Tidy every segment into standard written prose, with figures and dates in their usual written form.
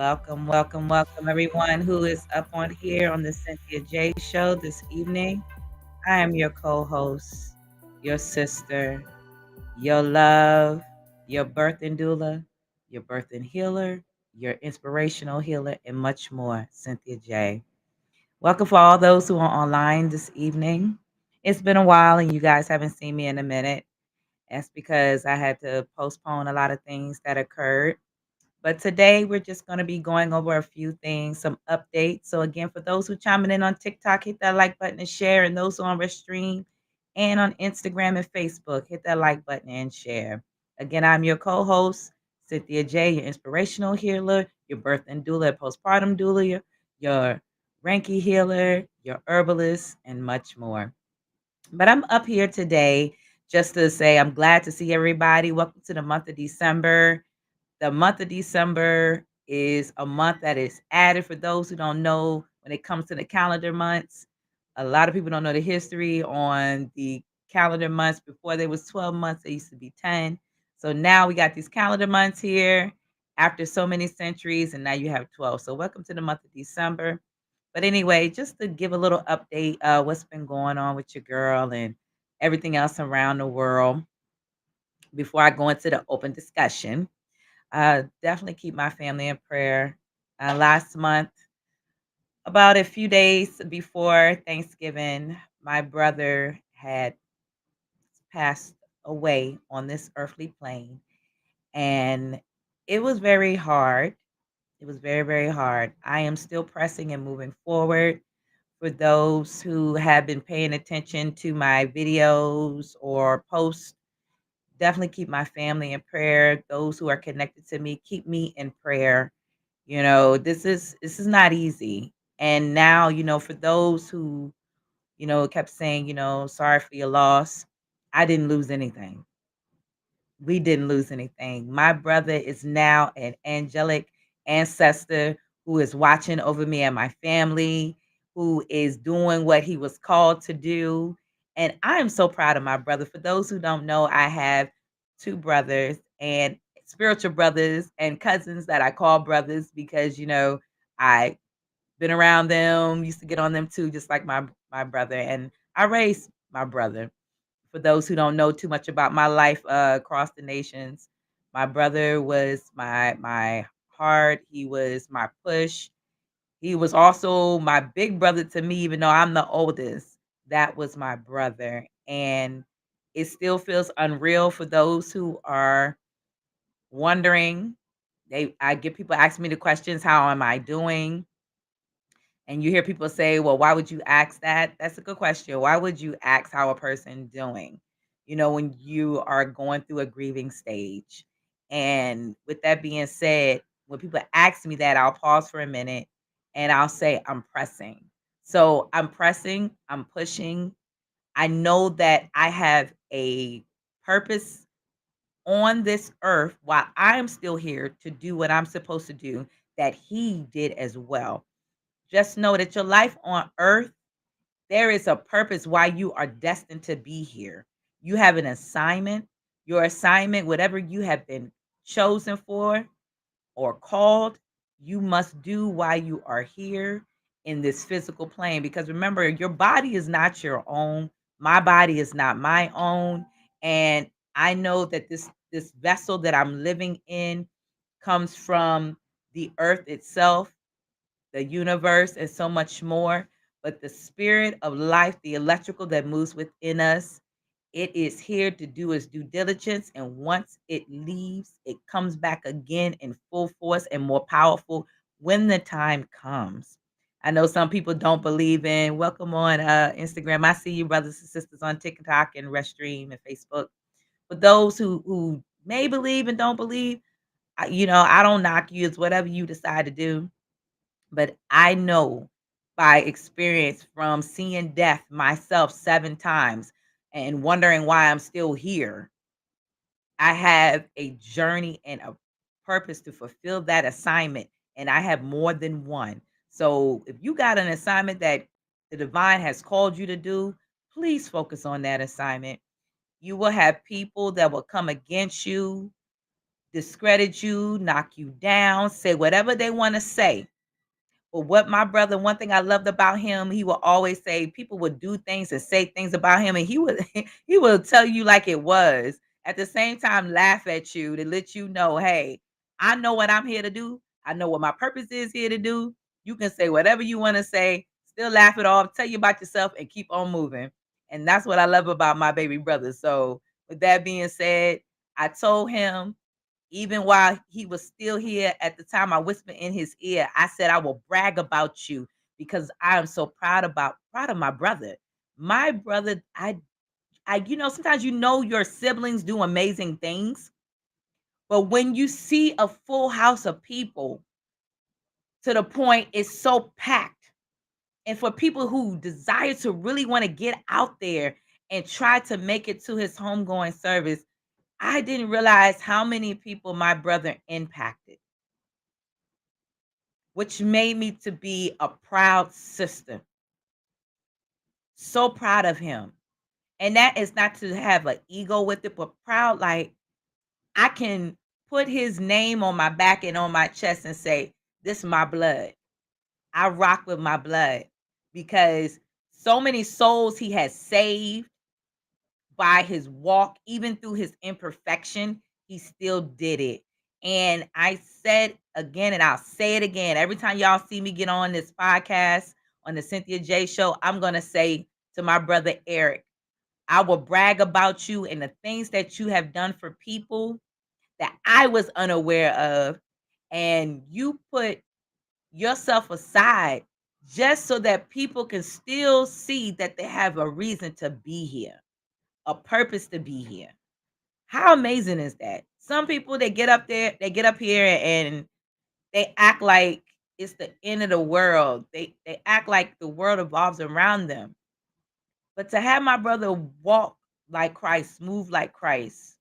Welcome, everyone who is up on here on the Cynthia J Show this evening. I am your co host, your sister, your love, your birth and doula, your birth and healer, your inspirational healer, and much more, Cynthia J. Welcome for all those who are online this evening. It's been a while and you guys haven't seen me in a minute. That's because I had to postpone a lot of things that occurred. But today we're just going to be going over a few things, some updates. So again, for those who chiming in on TikTok, hit that like button and share. And those who on our stream and on Instagram and Facebook, hit that like button and share. Again, I'm your co-host, Cynthia J, your inspirational healer, your birth and doula, postpartum doula, your Reiki healer, your herbalist, and much more. But I'm up here today just to say I'm glad to see everybody. Welcome to the month of December. The month of December is a month that is added for those who don't know when it comes to the calendar months. A lot of people don't know the history on the calendar months. Before there was 12 months, there used to be 10. So now we got these calendar months here after so many centuries, and now you have 12. So welcome to the month of December. But anyway, just to give a little update, what's been going on with your girl and everything else around the world before I go into the open discussion. Definitely keep my family in prayer. Last month, about a few days before Thanksgiving, my brother had passed away on this earthly plane. And it was very hard. It was very, very hard. I am still pressing and moving forward. For those who have been paying attention to my videos or posts, definitely keep my family in prayer. Those who are connected to me, keep me in prayer. This is not easy. And now, for those who, kept saying, sorry for your loss, I didn't lose anything. We didn't lose anything. My brother is now an angelic ancestor who is watching over me and my family, who is doing what he was called to do. And I am so proud of my brother. For those who don't know, I have two brothers and spiritual brothers and cousins that I call brothers because, I been around them, used to get on them too, just like my brother. And I raised my brother. For those who don't know too much about my life across the nations, my brother was my heart. He was my push. He was also my big brother to me, even though I'm the oldest. That was my brother, and it still feels unreal for those who are wondering. I get people asking me the questions, "How am I doing?" And you hear people say, "Well, why would you ask that?" That's a good question. Why would you ask how a person doing? When you are going through a grieving stage. And with that being said, when people ask me that, I'll pause for a minute and I'll say, I'm pressing. So I'm pressing, I'm pushing, I know that I have a purpose on this earth while I'm still here to do what I'm supposed to do that he did as well. Just know that your life on earth, there is a purpose why you are destined to be here. You have an assignment. Your assignment, whatever you have been chosen for, or called, you must do while you are here in this physical plane. Because remember, your body is not your own. My body is not my own. And I know that this vessel that I'm living in comes from the earth itself, the universe, and so much more. But the spirit of life, the electrical that moves within us, it is here to do its due diligence. And once it leaves, it comes back again in full force and more powerful when the time comes. I know some people don't believe in welcome on Instagram. I see you, brothers and sisters, on TikTok and Restream and Facebook. But those who may believe and don't believe, I don't knock you. It's whatever you decide to do. But I know by experience from seeing death myself 7 times and wondering why I'm still here, I have a journey and a purpose to fulfill that assignment, and I have more than one. So if you got an assignment that the divine has called you to do, please focus on that assignment. You will have people that will come against you, discredit you, knock you down, say whatever they want to say. But what my brother, one thing I loved about him, he will always say people would do things and say things about him, and he would he will tell you like it was. At the same time, laugh at you to let you know, hey, I know what I'm here to do. I know what my purpose is here to do. You can say whatever you want to say, still laugh it off, tell you about yourself, and keep on moving. And that's what I love about my baby brother. So, with that being said, I told him even while he was still here at the time, I whispered in his ear, I said, I will brag about you because I am so proud of my brother. My brother, sometimes your siblings do amazing things, but when you see a full house of people to the point it's so packed, and for people who desire to really want to get out there and try to make it to his homegoing service, I didn't realize how many people my brother impacted, which made me to be a proud sister. So proud of him. And that is not to have an ego with it, but proud like I can put his name on my back and on my chest and say, this is my blood. I rock with my blood because so many souls he has saved by his walk, even through his imperfection, he still did it. And I said again, and I'll say it again, every time y'all see me get on this podcast on the Cynthia J show, I'm going to say to my brother Eric, I will brag about you and the things that you have done for people that I was unaware of. And you put yourself aside just so that people can still see that they have a reason to be here, a purpose to be here. How amazing is that? Some people they get up here and they act like it's the end of the world. They act like the world revolves around them. But to have my brother walk like Christ, move like Christ,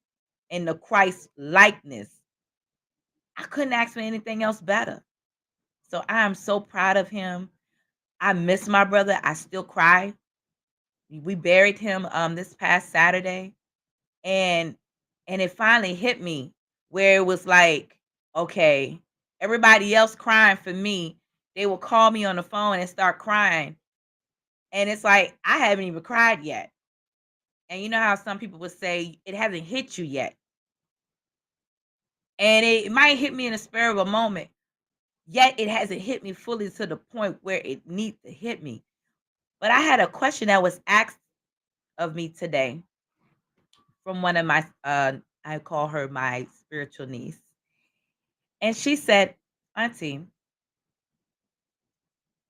in the Christ likeness, I couldn't ask for anything else better. So I am so proud of him. I miss my brother. I still cry. We buried him this past Saturday. And it finally hit me where it was like, okay, everybody else crying for me, they will call me on the phone and start crying. And it's like, I haven't even cried yet. And you know how some people would say it hasn't hit you yet. And it might hit me in a spur of a moment, yet it hasn't hit me fully to the point where it needs to hit me. But I had a question that was asked of me today from one of my I call her my spiritual niece. And she said, Auntie,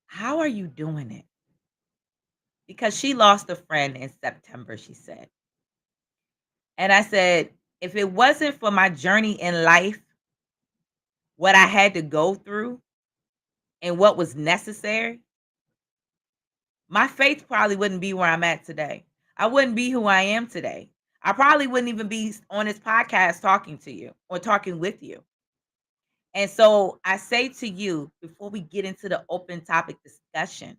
how are you doing it? Because she lost a friend in September, she said. And I said, if it wasn't for my journey in life, what I had to go through and what was necessary, my faith probably wouldn't be where I'm at today. I wouldn't be who I am today. I probably wouldn't even be on this podcast talking to you or talking with you. And so I say to you, before we get into the open topic discussion,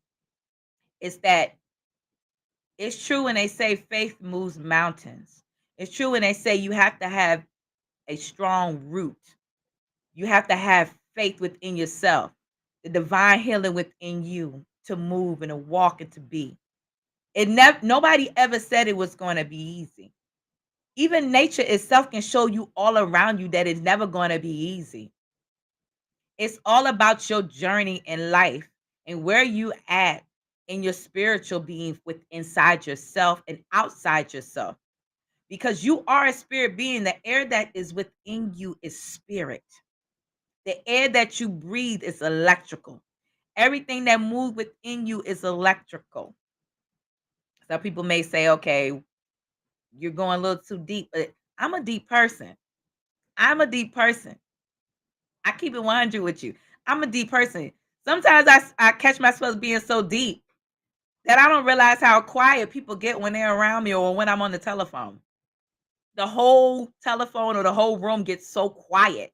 is that it's true when they say faith moves mountains. It's true when they say you have to have a strong root. You have to have faith within yourself, the divine healing within you to move and to walk and to be. Nobody ever said it was going to be easy. Even nature itself can show you all around you that it's never going to be easy. It's all about your journey in life and where you at in your spiritual being with inside yourself and outside yourself. Because you are a spirit being. The air that is within you is spirit. The air that you breathe is electrical. Everything that moves within you is electrical. Some people may say, okay, you're going a little too deep, but I'm a deep person. I'm a deep person. I keep it 100 with you. I'm a deep person. Sometimes I catch myself being so deep that I don't realize how quiet people get when they're around me or when I'm on the telephone. The whole telephone or the whole room gets so quiet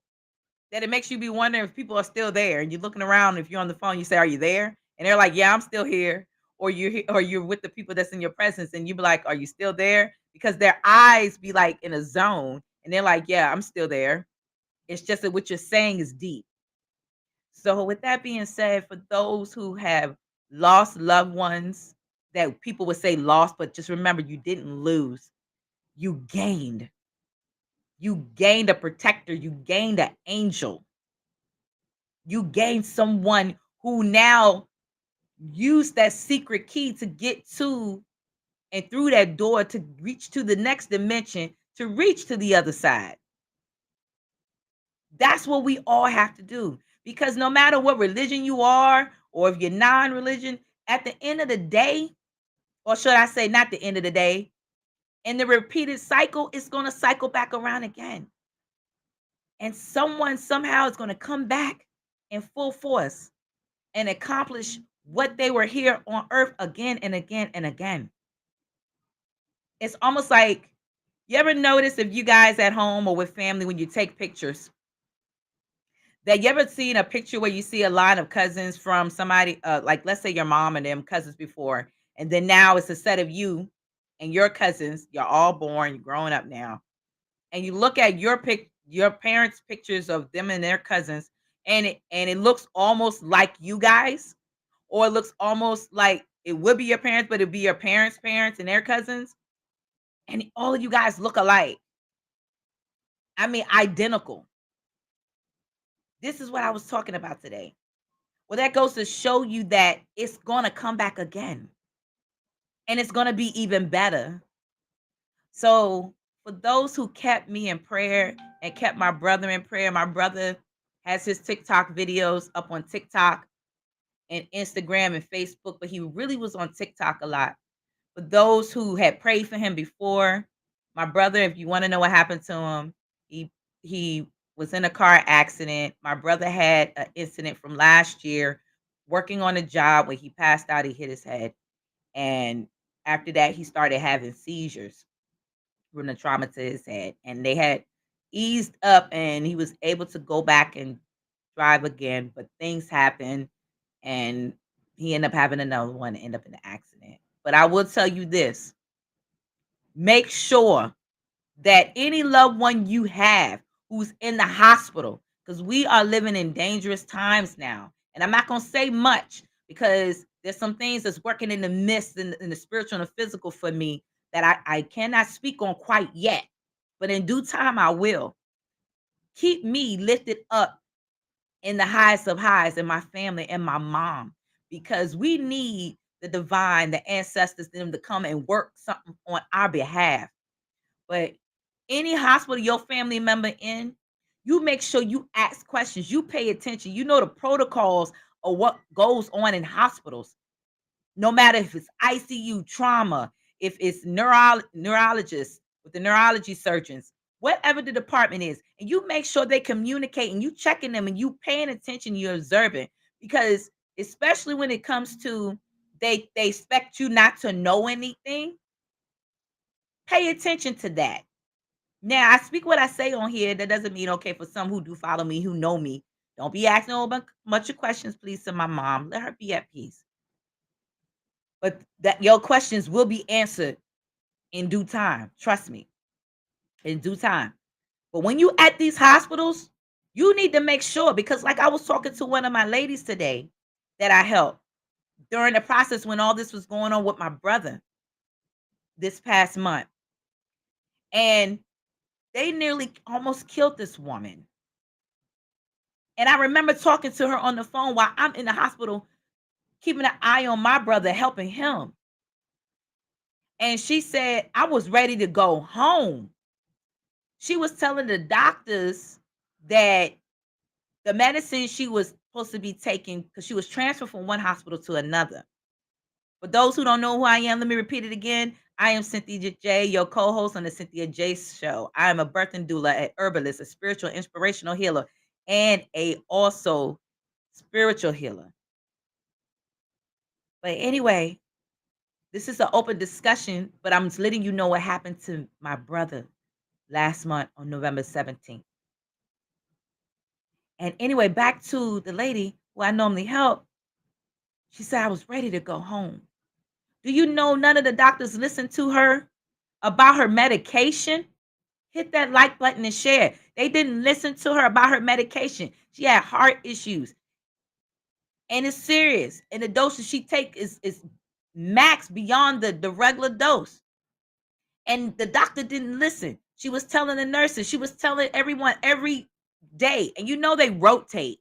that it makes you be wondering if people are still there. And you're looking around. If you're on the phone, you say, "Are you there?" And they're like, "Yeah, I'm still here." Or you're with the people that's in your presence, and you be like, "Are you still there?" Because their eyes be like in a zone, and they're like, "Yeah, I'm still there." It's just that what you're saying is deep. So, with that being said, for those who have lost loved ones, that people would say lost, but just remember, you didn't lose. You gained. You gained a protector. You gained an angel. You gained someone who now used that secret key to get to and through that door to reach to the next dimension, to reach to the other side. That's what we all have to do. Because no matter what religion you are, or if you're non religion, at the end of the day, or should I say, not the end of the day, in the repeated cycle, it's going to cycle back around again. And someone somehow is going to come back in full force and accomplish what they were here on earth again and again and again. It's almost like, you ever notice, if you guys at home or with family, when you take pictures, that you ever seen a picture where you see a line of cousins from somebody, like let's say your mom and them cousins before, and then now it's a set of you and your cousins. You're all born, you're growing up now, and you look at your parents' pictures of them and their cousins, and it looks almost like you guys, or it looks almost like it would be your parents, but it'd be your parents' parents and their cousins, and all of you guys look alike. I mean, identical. This is what I was talking about today. Well, that goes to show you that it's gonna come back again, and it's gonna be even better. So, for those who kept me in prayer and kept my brother in prayer, my brother has his TikTok videos up on TikTok and Instagram and Facebook, but he really was on TikTok a lot. For those who had prayed for him before, my brother, if you want to know what happened to him, he was in a car accident. My brother had an incident from last year working on a job where he passed out, he hit his head. And after that, he started having seizures from the trauma to his head. And they had eased up and he was able to go back and drive again. But things happened and he ended up having another one and end up in an accident. But I will tell you this, make sure that any loved one you have who's in the hospital, because we are living in dangerous times now. And I'm not going to say much because there's some things that's working in the midst, in the spiritual and the physical for me, that I cannot speak on quite yet. But in due time, I will. Keep me lifted up in the highest of highs, and my family and my mom, because we need the divine, the ancestors, them to come and work something on our behalf. But any hospital your family member in, you make sure you ask questions, you pay attention, you know the protocols of what goes on in hospitals. No matter if it's ICU, trauma, if it's neurologists with the neurology surgeons, whatever the department is, and you make sure they communicate and you checking them and you paying attention, you're observing, because especially when it comes to, they expect you not to know anything. Pay attention to that. Now, I speak what I say on here. That doesn't mean, okay, for some who do follow me, who know me, don't be asking a whole bunch of questions, please, to my mom. Let her be at peace. But that your questions will be answered in due time. Trust me, in due time. But when you at these hospitals, you need to make sure, because like I was talking to one of my ladies today that I helped during the process when all this was going on with my brother this past month. And they nearly almost killed this woman. And I remember talking to her on the phone while I'm in the hospital, keeping an eye on my brother, helping him. And she said, I was ready to go home. She was telling the doctors that the medicine she was supposed to be taking, because she was transferred from one hospital to another. For those who don't know who I am, let me repeat it again. I am Cynthia J, your co-host on the Cynthia J Show. I am a birth and doula, a herbalist, a spiritual inspirational healer, and a also spiritual healer. But anyway, this is an open discussion, but I'm just letting you know what happened to my brother last month on November 17th. And anyway, back to the lady who I normally help. She said, I was ready to go home. Do you know none of the doctors listened to her about her medication? Hit that like button and share. They didn't listen to her about her medication. She had heart issues. And it's serious. And the doses she take is max beyond the regular dose. And the doctor didn't listen. She was telling the nurses, she was telling everyone every day. And you know they rotate.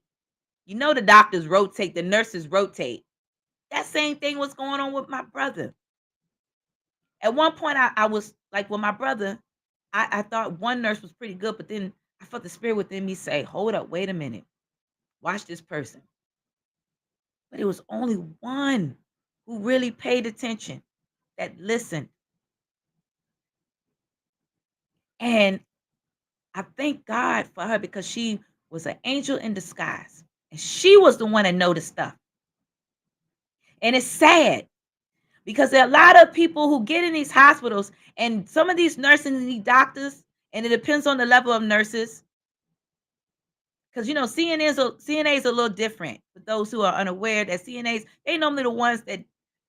You know the doctors rotate, the nurses rotate. That same thing was going on with my brother. At one point, I was like, with my brother, I thought one nurse was pretty good, but then I felt the spirit within me say, hold up, wait a minute, watch this person. But it was only one who really paid attention, that listened. And I thank God for her, because she was an angel in disguise. And she was the one that noticed stuff. And it's sad, because there are a lot of people who get in these hospitals, and some of these nurses and these doctors, and it depends on the level of nurses. Because CNAs are a little different. For those who are unaware, that CNAs, they normally the ones that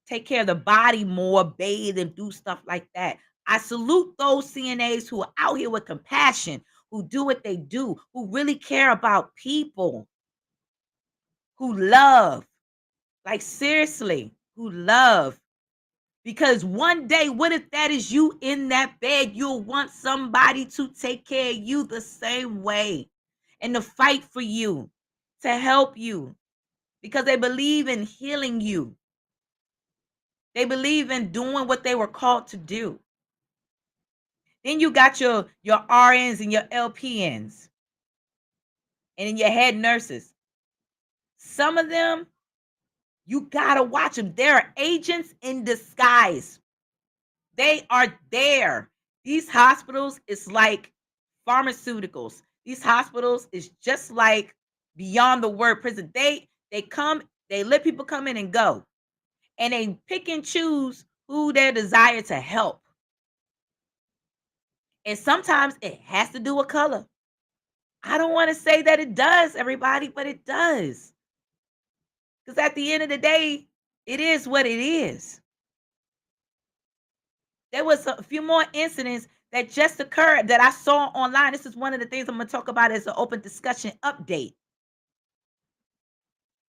take care of the body more, bathe and do stuff like that. I salute those CNAs who are out here with compassion, who do what they do, who really care about people, who love, like seriously, who love. Because one day, what if that is you in that bed? You'll want somebody to take care of you the same way and to fight for you, to help you, because they believe in healing you. They believe in doing what they were called to do. Then you got your RNs and your LPNs, and then your head nurses. Some of them, you gotta watch them. They're agents in disguise. They are there. These hospitals is like pharmaceuticals. These hospitals is just like beyond the word prison. They come, they let people come in and go. And they pick and choose who they desire to help. And sometimes it has to do with color. I don't want to say that it does, everybody, but it does. Because at the end of the day, it is what it is. There was a few more incidents that just occurred that I saw online. This is one of the things I'm going to talk about as an open discussion update.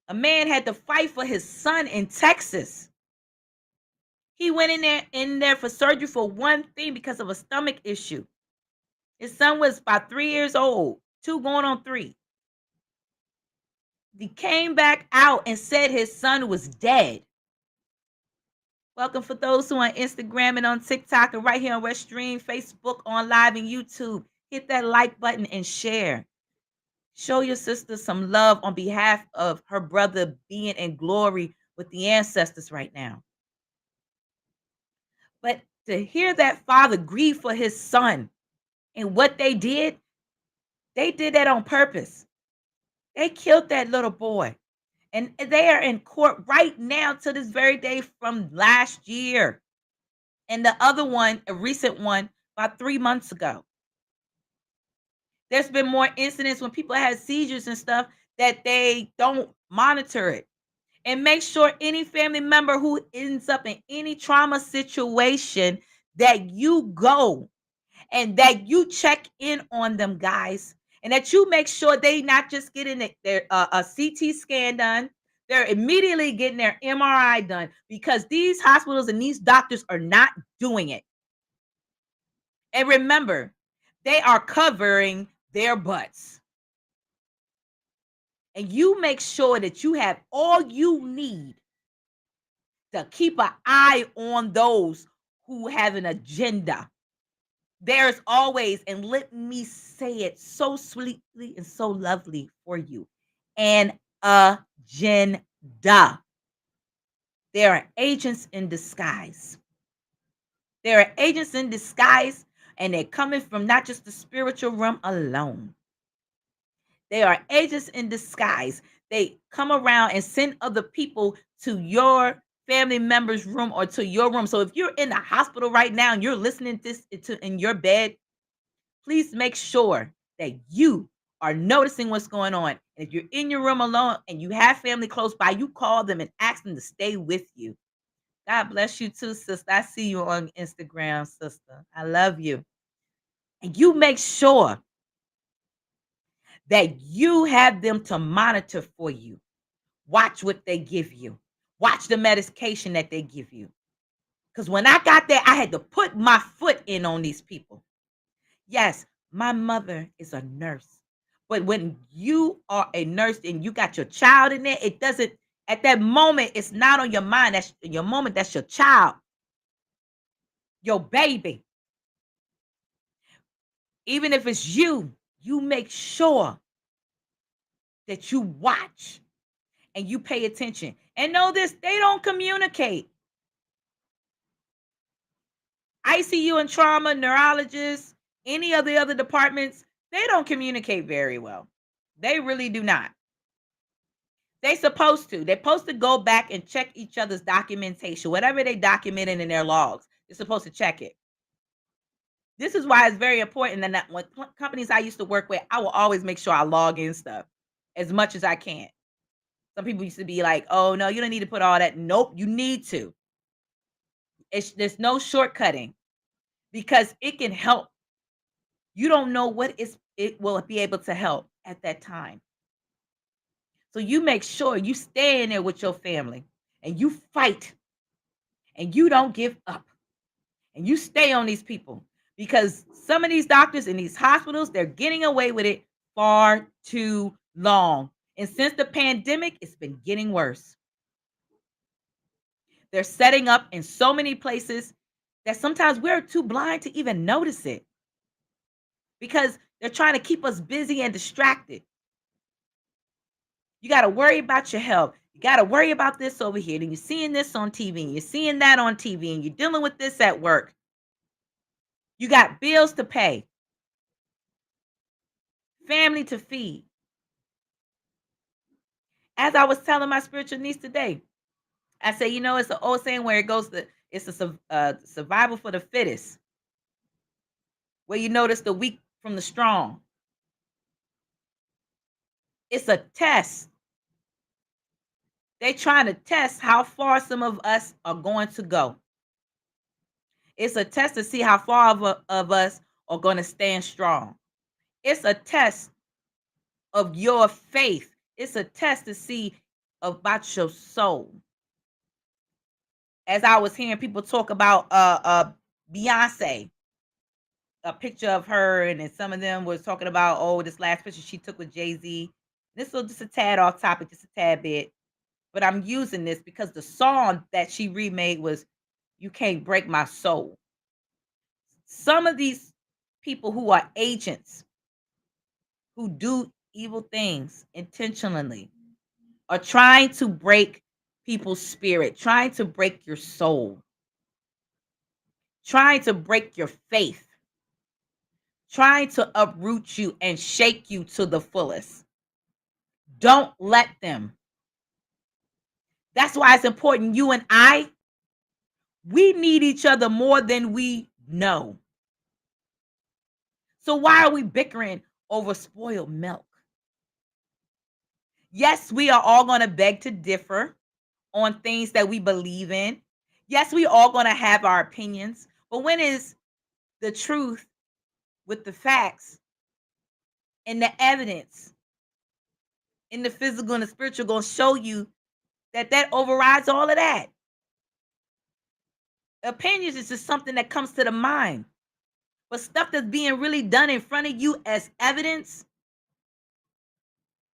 A man had to fight for his son in Texas. He went in there for surgery for one thing because of a stomach issue. His son was about 3 years old, 2 going on 3. He came back out and said his son was dead. Welcome for those who are on Instagram and on TikTok and right here on Restream, Facebook, on live and YouTube. Hit that like button and share. Show your sister some love on behalf of her brother being in glory with the ancestors right now. But to hear that father grieve for his son and what they did that on purpose. They killed that little boy. And they are in court right now to this very day from last year. And the other one, a recent one, about 3 months ago. There's been more incidents when people had seizures and stuff that they don't monitor it. And make sure any family member who ends up in any trauma situation that you go and that you check in on them, guys, and that you make sure they not just getting their a CT scan done. They're immediately getting their MRI done because these hospitals and these doctors are not doing it. And remember, they are covering their butts. And you make sure that you have all you need to keep an eye on those who have an agenda. There's always, and let me say it so sweetly and so lovely for you, an agenda. There are agents in disguise. There are agents in disguise, and they're coming from not just the spiritual realm alone. They are agents in disguise. They come around and send other people to your family member's room or to your room. So if you're in the hospital right now and you're listening to this in your bed, please make sure that you are noticing what's going on. And if you're in your room alone and you have family close by, you call them and ask them to stay with you. God bless you too, sister. I see you on Instagram, sister. I love you. And you make sure that you have them to monitor for you. Watch what they give you. Watch the medication that they give you. Because when I got there, I had to put my foot in on these people. Yes, my mother is a nurse. But when you are a nurse and you got your child in there, it doesn't, at that moment, it's not on your mind. That's your moment. That's your child, your baby. Even if it's you, you make sure that you watch and you pay attention. And know this, they don't communicate. ICU and trauma, neurologists, any of the other departments, they don't communicate very well. They really do not. They supposed to. They're supposed to go back and check each other's documentation, whatever they documented in their logs. They're supposed to check it. This is why it's very important that when companies I used to work with, I will always make sure I log in stuff as much as I can. Some people used to be like, "Oh no, you don't need to put all that." Nope, you need to. There's no shortcutting because it can help. You don't know what it will be able to help at that time. So you make sure you stay in there with your family and you fight and you don't give up and you stay on these people because some of these doctors in these hospitals, they're getting away with it far too long. And since the pandemic, it's been getting worse. They're setting up in so many places that sometimes we're too blind to even notice it because they're trying to keep us busy and distracted. You got to worry about your health. You got to worry about this over here. And you're seeing this on TV and you're seeing that on TV and you're dealing with this at work. You got bills to pay, family to feed. As I was telling my spiritual niece today, I say, it's an old saying where it goes to, it's a survival for the fittest, where you notice the weak from the strong. It's a test. They're trying to test how far some of us are going to go. It's a test to see how far of us are going to stand strong. It's a test of your faith. It's a test to see about your soul. As I was hearing people talk about Beyonce, a picture of her, and then some of them was talking about, oh, this last picture she took with Jay-Z. This was just a tad off topic, just a tad bit. But I'm using this because the song that she remade was You Can't Break My Soul. Some of these people who are agents who do evil things intentionally are trying to break people's spirit, trying to break your soul, trying to break your faith, trying to uproot you and shake you to the fullest. Don't let them. That's why it's important you and I, We need each other more than we know. So why are we bickering over spoiled milk? Yes, we are all going to beg to differ on things that we believe in. Yes, we all going to have our opinions. But when is the truth with the facts and the evidence in the physical and the spiritual going to show you that that overrides all of that? Opinions is just something that comes to the mind. But stuff that's being really done in front of you as evidence,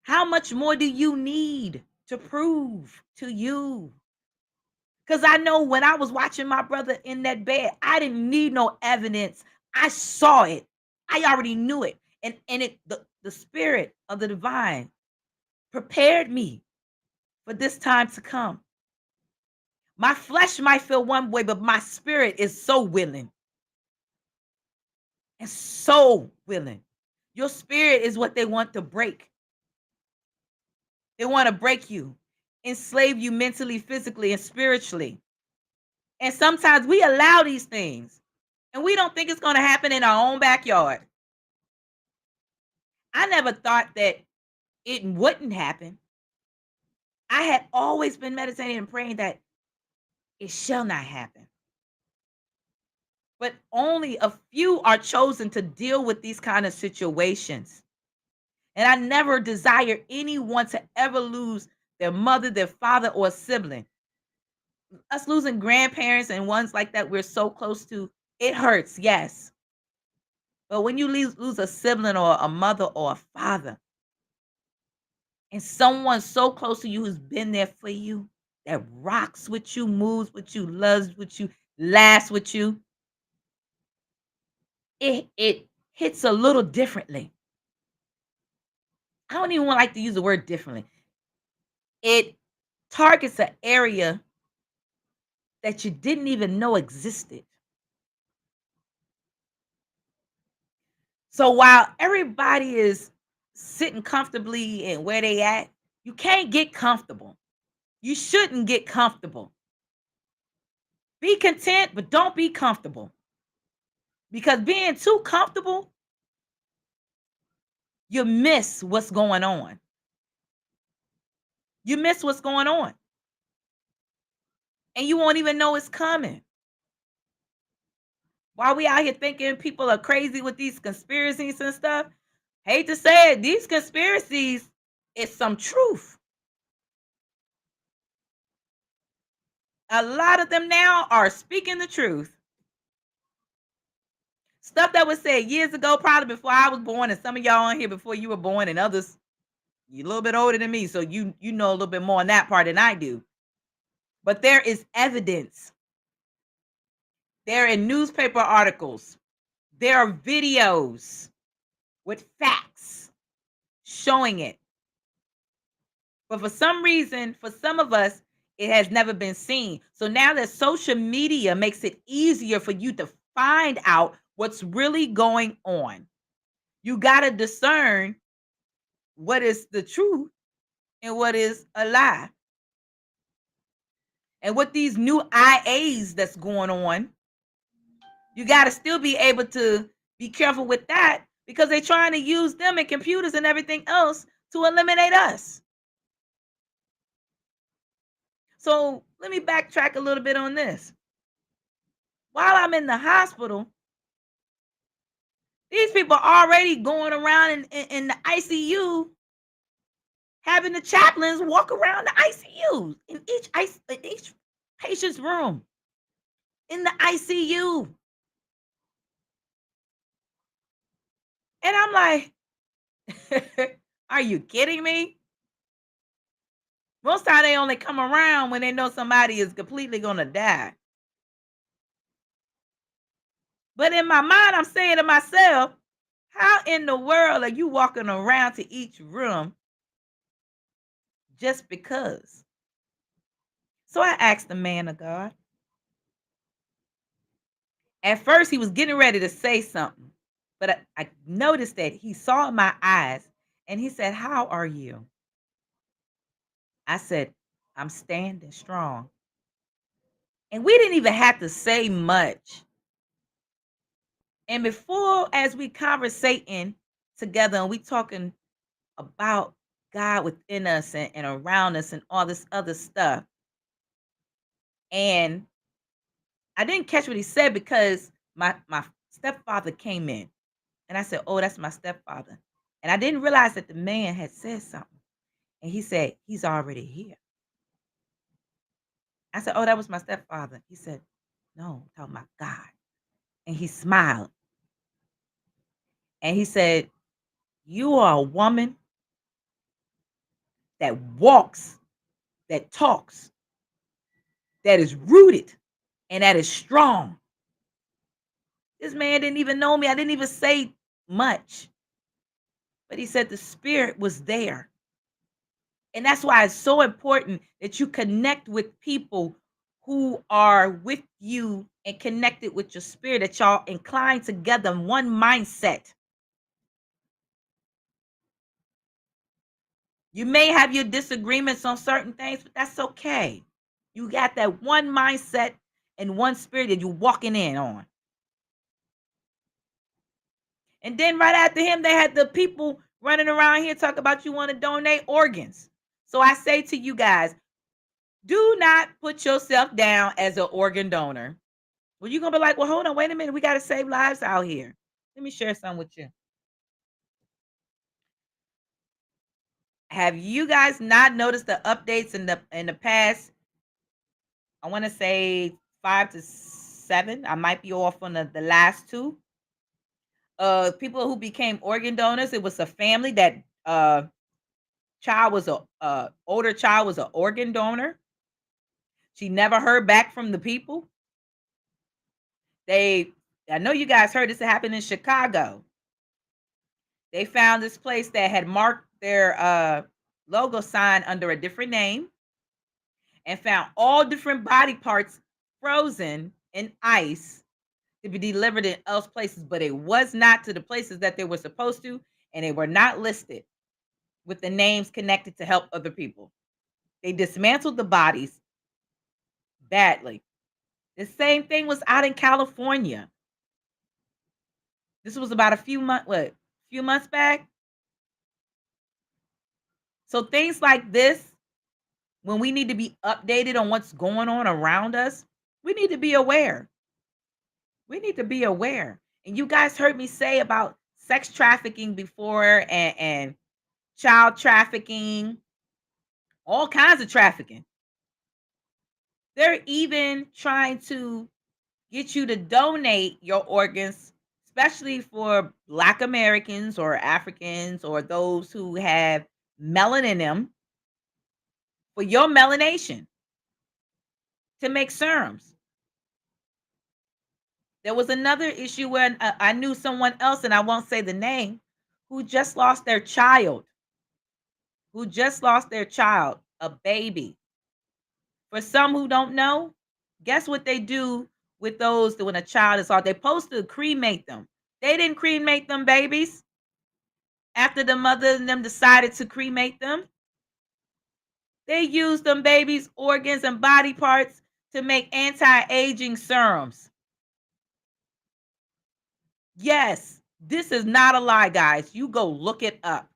how much more do you need to prove to you? Because I know when I was watching my brother in that bed, I didn't need no evidence. I saw it. I already knew it. And the spirit of the divine prepared me for this time to come. My flesh might feel one way, but my spirit is so willing. And so willing. Your spirit is what they want to break. They want to break you, enslave you mentally, physically, and spiritually. And sometimes we allow these things and we don't think it's going to happen in our own backyard. I never thought that it wouldn't happen. I had always been meditating and praying that it shall not happen. But only a few are chosen to deal with these kind of situations. And I never desire anyone to ever lose their mother, their father, or a sibling. Us losing grandparents and ones like that we're so close to, it hurts, yes. But when you lose a sibling or a mother or a father, and someone so close to you who's been there for you, that rocks with you, moves with you, loves with you, laughs with you, it hits a little differently. I don't even like to use the word differently. It targets an area that you didn't even know existed. So while everybody is sitting comfortably in where they at, you can't get comfortable. You shouldn't get comfortable. Be content, but don't be comfortable. Because being too comfortable, you miss what's going on. You miss what's going on. And you won't even know it's coming. While we out here thinking people are crazy with these conspiracies and stuff, hate to say it, these conspiracies is some truth. A lot of them now are speaking the truth. Stuff that was said years ago, probably before I was born, and some of y'all on here before you were born, and others you're a little bit older than me, so you know a little bit more on that part than I do. But there is evidence. There are newspaper articles. There are videos with facts showing it. But for some reason, for some of us, it has never been seen. So now that social media makes it easier for you to find out what's really going on, you got to discern what is the truth and what is a lie. And with these new IAs that's going on, you got to still be able to be careful with that because they're trying to use them and computers and everything else to eliminate us. So let me backtrack a little bit on this. While I'm in the hospital, these people are already going around in the ICU, having the chaplains walk around the ICU in each patient's room in the ICU. And I'm like, are you kidding me? Most time they only come around when they know somebody is completely gonna die. But in my mind, I'm saying to myself, how in the world are you walking around to each room just because? So I asked the man of God. At first, he was getting ready to say something, but I noticed that he saw my eyes and he said, "How are you?" I said, "I'm standing strong." And we didn't even have to say much. And before, as we conversating together and we talking about God within us and around us and all this other stuff. And I didn't catch what he said because my stepfather came in and I said, "Oh, that's my stepfather." And I didn't realize that the man had said something. And he said, "He's already here." I said, "Oh, that was my stepfather." He said, "No, I'm talking about God." And he smiled and he said, "You are a woman that walks, that talks, that is rooted, and that is strong." This man didn't even know me. I didn't even say much. But he said the spirit was there. And that's why it's so important that you connect with people who are with you and connected with your spirit, that y'all incline together in one mindset. You may have your disagreements on certain things, but that's okay. You got that one mindset and one spirit that you're walking in on. And then right after him, they had the people running around here talking about you want to donate organs. So I say to you guys, do not put yourself down as an organ donor. Well, you're going to be like, well, hold on, wait a minute. We got to save lives out here. Let me share some with you. Have you guys not noticed the updates in the past, I want to say 5 to 7? I might be off on the last two. People who became organ donors, it was a family that child was a older child was an organ donor. She never heard back from the people. I know you guys heard this happened in Chicago. They found this place that had marked their logo sign under a different name and found all different body parts frozen in ice to be delivered in else places, but it was not to the places that they were supposed to, and they were not listed with the names connected to help other people. They dismantled the bodies badly. The same thing was out in California. This was about few months back. So things like this, when we need to be updated on what's going on around us, we need to be aware. We need to be aware. And you guys heard me say about sex trafficking before and child trafficking, all kinds of trafficking. They're even trying to get you to donate your organs, especially for Black Americans or Africans or those who have melanin in them, for your melanation to make serums. There was another issue where I knew someone else, and I won't say the name, who just lost their child, a baby. For some who don't know, guess what they do with those that when a child is lost? They're supposed to cremate them. They didn't cremate them babies after the mother and them decided to cremate them. They used them babies' organs and body parts to make anti-aging serums. Yes, this is not a lie, guys. You go look it up.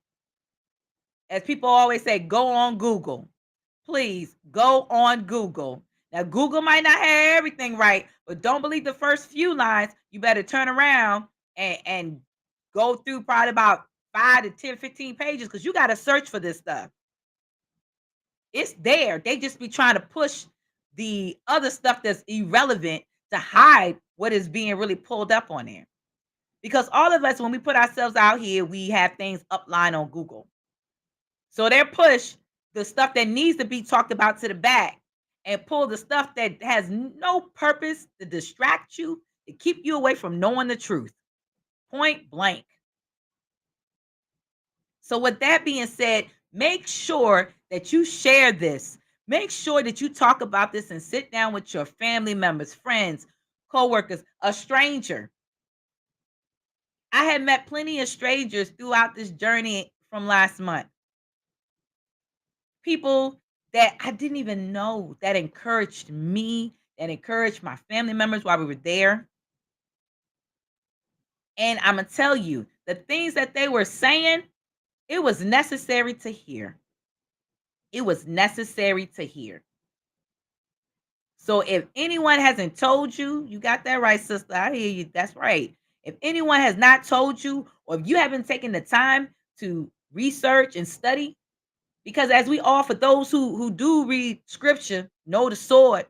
As people always say, go on Google. Please go on Google. Now, Google might not have everything right, but don't believe the first few lines. You better turn around and go through probably about 5 to 10, 15 pages because you got to search for this stuff. It's there. They just be trying to push the other stuff that's irrelevant to hide what is being really pulled up on there. Because all of us, when we put ourselves out here, we have things upline on Google. So they push the stuff that needs to be talked about to the back and pull the stuff that has no purpose to distract you, to keep you away from knowing the truth. Point blank. So, with that being said, make sure that you share this. Make sure that you talk about this and sit down with your family members, friends, coworkers, a stranger. I had met plenty of strangers throughout this journey from last month. People that I didn't even know that encouraged me, that encouraged my family members while we were there. And I'm going to tell you, the things that they were saying, it was necessary to hear. It was necessary to hear. So if anyone hasn't told you, you got that right, sister. I hear you. That's right. If anyone has not told you, or if you haven't taken the time to research and study, because as we all, for those who do read scripture, know the sword,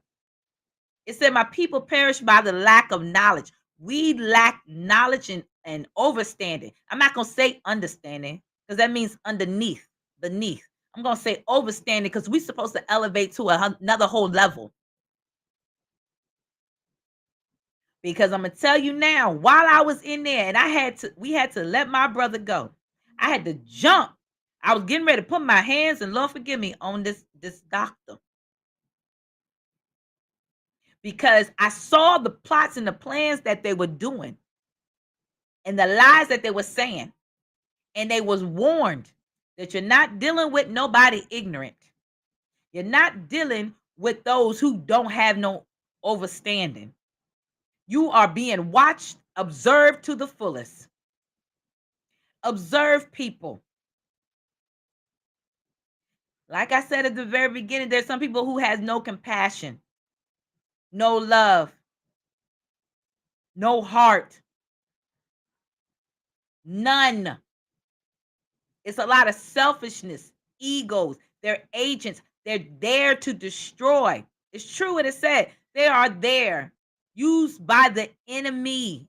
it said, my people perish by the lack of knowledge. We lack knowledge and understanding. I'm not going to say understanding because that means underneath, beneath. I'm going to say overstanding because we're supposed to elevate to another whole level. Because I'm going to tell you now, while I was in there and we had to let my brother go. I had to jump. I was getting ready to put my hands, and Lord forgive me, on this doctor. Because I saw the plots and the plans that they were doing and the lies that they were saying. And they was warned that you're not dealing with nobody ignorant. You're not dealing with those who don't have no understanding. You are being watched, observed to the fullest. Observe people. Like I said at the very beginning, there's some people who has no compassion, no love, no heart, none. It's a lot of selfishness, egos. They're agents. They're there to destroy. It's true what it said. They are there, used by the enemy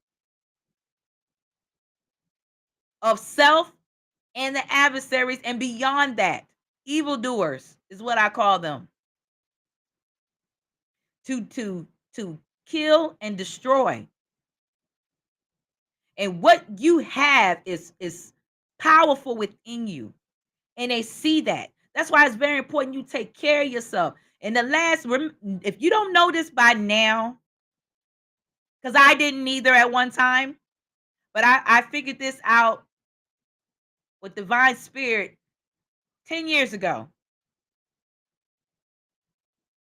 of self and the adversaries, and beyond that, evildoers is what I call them. To kill and destroy. And what you have is powerful within you. And they see that. That's why it's very important you take care of yourself. And the last, if you don't know this by now, because I didn't either at one time, but I figured this out with divine spirit 10 years ago.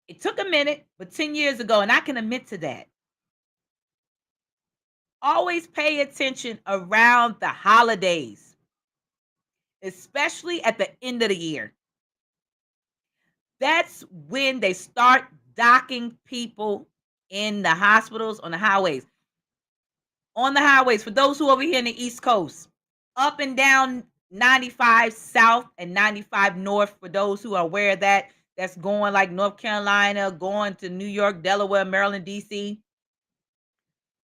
It took a minute, but 10 years ago, and I can admit to that. Always pay attention around the holidays, especially at the end of the year. That's when they start docking people in the hospitals, on the highways. On the highways, for those who over here in the East Coast, up and down 95 South and 95 North, for those who are aware of that, that's going like North Carolina, going to New York, Delaware, Maryland, DC.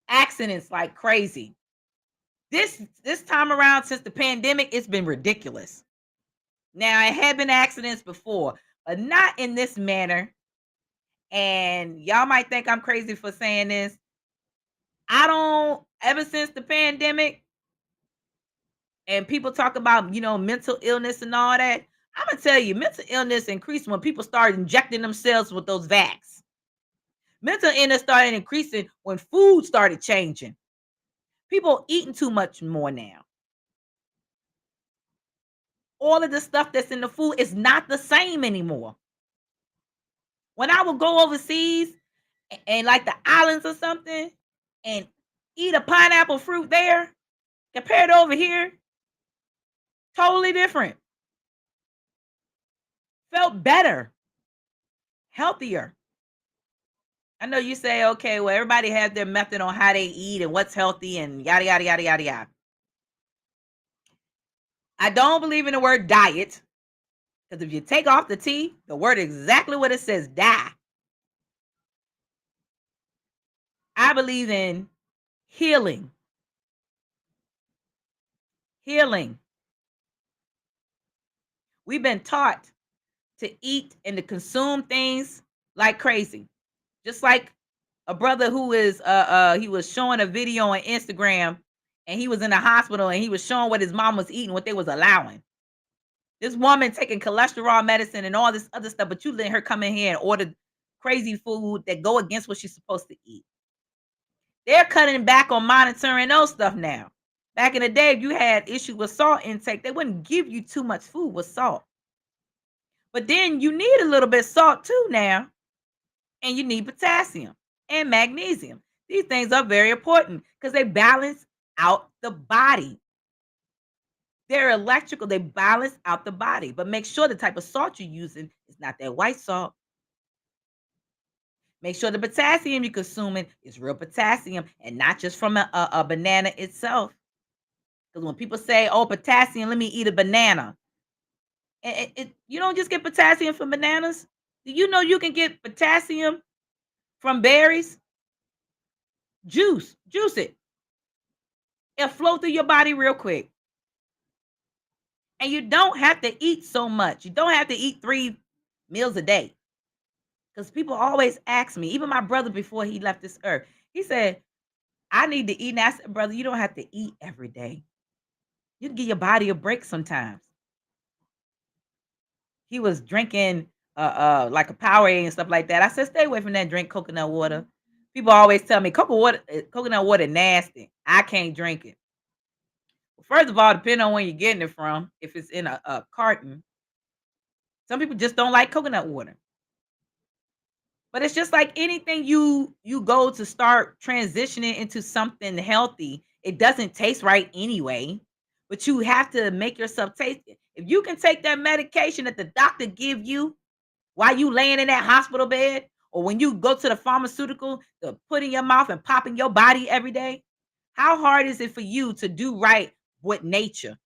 Accidents like crazy. This time around, since the pandemic, it's been ridiculous. Now, it had been accidents before, but not in this manner. And y'all might think I'm crazy for saying this. Ever since the pandemic, and people talk about, mental illness and all that, I'm going to tell you, mental illness increased when people started injecting themselves with those vax. Mental illness started increasing when food started changing. People eating too much more now. All of the stuff that's in the food is not the same anymore. When I would go overseas and like the islands or something and eat a pineapple fruit there compared to over here, totally different. Felt better, healthier. I know you say, okay, well, everybody has their method on how they eat and what's healthy and yada, yada, yada, yada, yada. I don't believe in the word diet, because if you take off the T, the word is exactly what it says, die. I believe in healing. Healing. We've been taught to eat and to consume things like crazy. Just like a brother who is he was showing a video on Instagram, and he was in the hospital and he was showing what his mom was eating, what they was allowing. This woman taking cholesterol medicine and all this other stuff, but you let her come in here and order crazy food that go against what she's supposed to eat. They're cutting back on monitoring those stuff now. Back in the day, if you had issues with salt intake, they wouldn't give you too much food with salt. But then you need a little bit of salt too now. and you need potassium and magnesium. These things are very important because they balance out the body. They're electrical, they balance out the body, but make sure the type of salt you're using is not that white salt. Make sure the potassium you're consuming is real potassium and not just from a banana itself. Because when people say, "Oh, potassium, let me eat a banana," you don't just get potassium from bananas. Do you know you can get potassium from berries? Juice it. It'll flow through your body real quick. And you don't have to eat so much. You don't have to eat 3 meals a day. Because people always ask me, even my brother before he left this earth, he said, I need to eat. And I said, brother, you don't have to eat every day. You can give your body a break sometimes. He was drinking like a Powerade and stuff like that. I said, stay away from that. Drink coconut water. People always tell me coconut water nasty. I can't drink it. Well, first of all, depending on where you're getting it from, if it's in a carton, some people just don't like coconut water. But it's just like anything you go to start transitioning into something healthy, it doesn't taste right anyway. But you have to make yourself taste it. If you can take that medication that the doctor give you while you laying in that hospital bed, or when you go to the pharmaceutical to put in your mouth and pop in your body every day, how hard is it for you to do right with nature?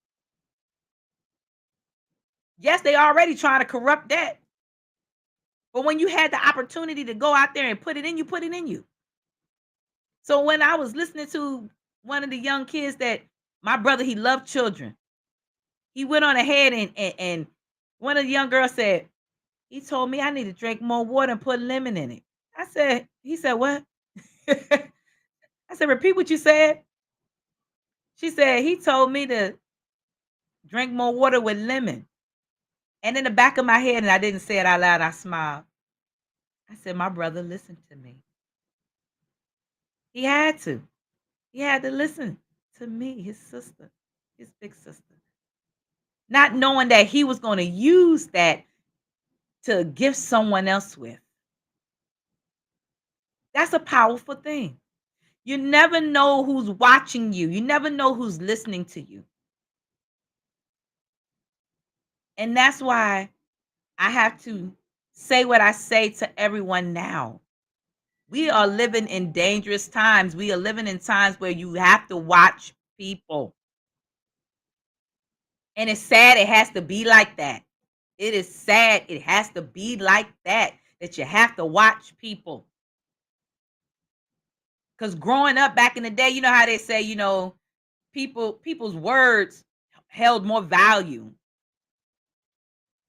Yes, they already trying to corrupt that. But when you had the opportunity to go out there and put it in you, put it in you. So when I was listening to one of the young kids that my brother, he loved children. He went on ahead and one of the young girls said, he told me I need to drink more water and put lemon in it. He said, what? I said, repeat what you said. She said, he told me to drink more water with lemon. And in the back of my head, and I didn't say it out loud, I smiled. I said, my brother listened to me. He had to. He had to listen to me, his sister, his big sister. Not knowing that he was going to use that to gift someone else with. That's a powerful thing. You never know who's watching you. You never know who's listening to you. And that's why I have to say what I say to everyone now. We are living in dangerous times. We are living in times where you have to watch people. And it's sad it has to be like that. It is sad it has to be like that, that you have to watch people. Because growing up back in the day, you know how they say, people's words held more value.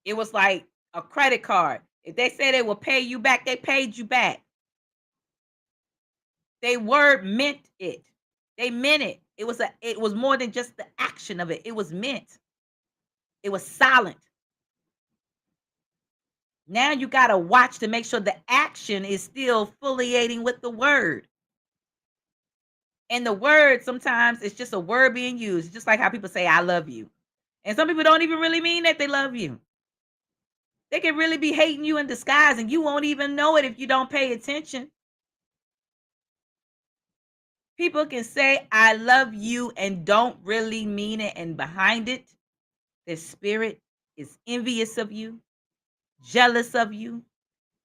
It was like a credit card. If they say they will pay you back, they paid you back. They word meant it. They meant it. It was more than just the action of it. It was meant. It was silent. Now you gotta watch to make sure the action is still affiliating with the word. And the word sometimes it's just a word being used, just like how people say I love you. And some people don't even really mean that they love you. They can really be hating you in disguise and you won't even know it if you don't pay attention. People can say I love you and don't really mean it, and behind it, their spirit is envious of you, jealous of you,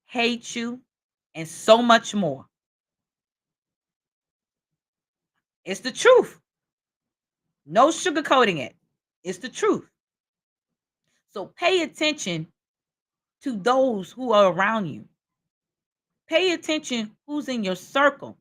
hate you, and so much more. It's the truth. No sugarcoating it. It's the truth. So pay attention to those who are around you. Pay attention who's in your circle.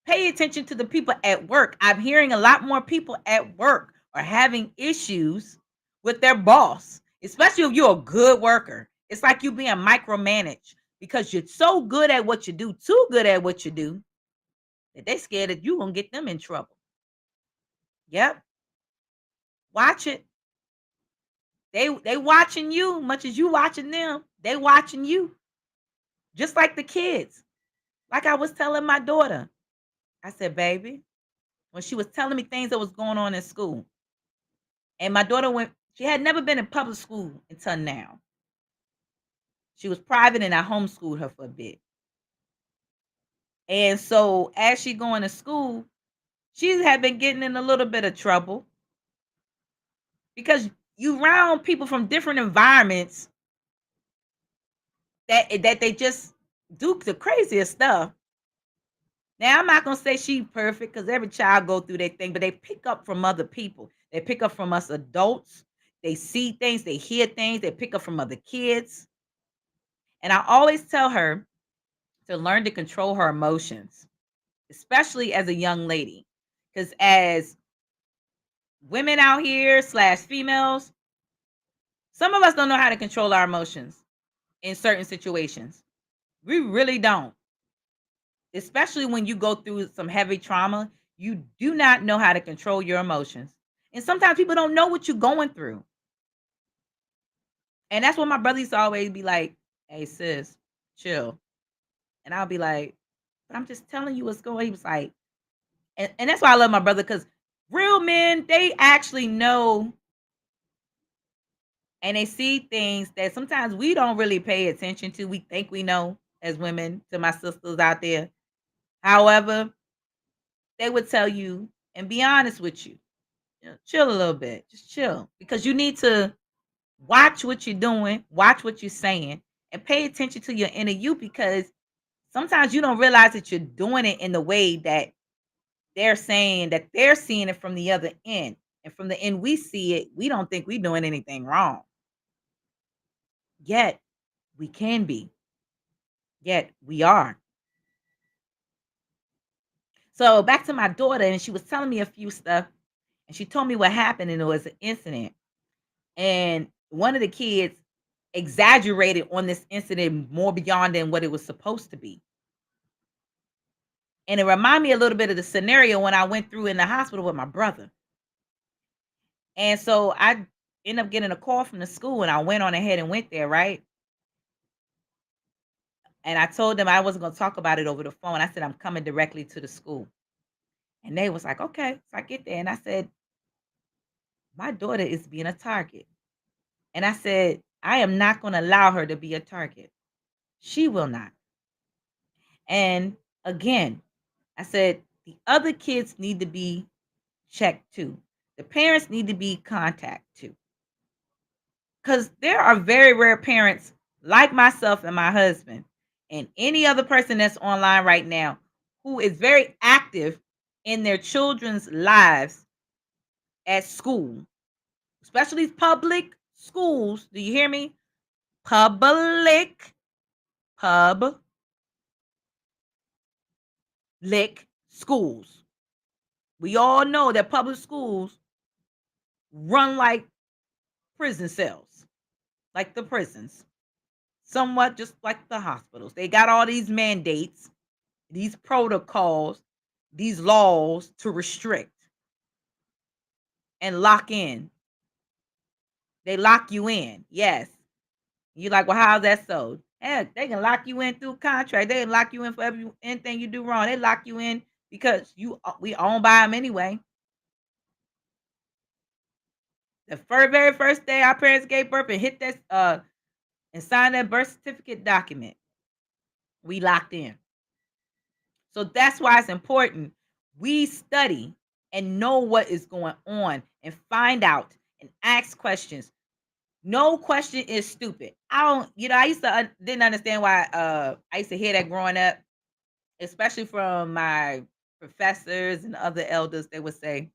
Pay attention to the people at work. I'm hearing a lot more people at work are having issues with their boss, especially if you're a good worker. It's like you being micromanaged because you're so good at what you do, too good at what you do, that they scared that you're going to get them in trouble. Yep. Watch it. They watching you much as you watching them. They watching you. Just like the kids. Like I was telling my daughter. I said, baby, when she was telling me things that was going on in school. And my daughter she had never been in public school until now. She was private and I homeschooled her for a bit. And so as she going to school, she had been getting in a little bit of trouble because you round people from different environments that they just do the craziest stuff. Now I'm not gonna say she perfect because every child go through their thing, but they pick up from other people. They pick up from us adults. They see things, they hear things, they pick up from other kids. And I always tell her to learn to control her emotions, especially as a young lady. Because as women out here slash females, some of us don't know how to control our emotions in certain situations. We really don't. Especially when you go through some heavy trauma, you do not know how to control your emotions. And sometimes people don't know what you're going through. And that's what my brother used to always be like, hey, sis, chill. And I'll be like, but I'm just telling you what's going on. He was like, and that's why I love my brother because real men, they actually know and they see things that sometimes we don't really pay attention to. We think we know as women, to my sisters out there. However, they would tell you and be honest with you. Chill a little bit. Just chill. Because you need to watch what you're doing, watch what you're saying, and pay attention to your inner you because sometimes you don't realize that you're doing it in the way that they're saying that they're seeing it from the other end. And from the end we see it, we don't think we're doing anything wrong. Yet we can be. Yet we are. So back to my daughter, and she was telling me a few stuff, and she told me what happened, and it was an incident. And one of the kids exaggerated on this incident more beyond than what it was supposed to be. And it reminded me a little bit of the scenario when I went through in the hospital with my brother. And so I ended up getting a call from the school, and I went on ahead and went there, right? And I told them I wasn't going to talk about it over the phone. I said, I'm coming directly to the school. And they was like, okay. So I get there and I said, my daughter is being a target. And I said, I am not going to allow her to be a target. She will not. And again, I said, the other kids need to be checked too. The parents need to be contacted too. Because there are very rare parents like myself and my husband and any other person that's online right now who is very active in their children's lives at school, especially public schools. Do you hear me? Public, public schools. We all know that public schools run like prison cells, like the prisons, somewhat just like the hospitals. They got all these mandates, these protocols, these laws to restrict and lock in. They lock you in. Yes. You're like, well, how's that so? Heck, they can lock you in through contract. They can lock you in for anything you do wrong. They lock you in because we own by them anyway. The very first day our parents gave birth and hit that and signed that birth certificate document, we locked in. So that's why it's important we study and know what is going on and find out and ask questions. No question is stupid. I don't, I used to didn't understand why I used to hear that growing up, especially from my professors and other elders. They would say,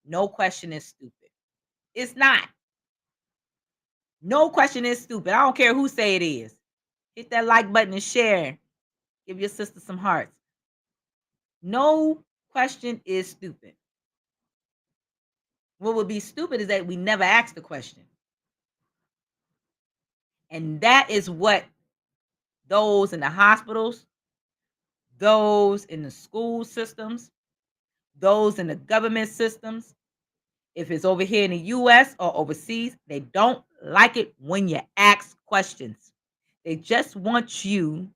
no question is stupid. It's not. No question is stupid. I don't care who say it is. Hit that like button and share. Give your sister some hearts. No question is stupid. What would be stupid is that we never asked the question. And that is what those in the hospitals, those in the school systems, those in the government systems, if it's over here in the US or overseas, they don't like it when you ask questions. They just want you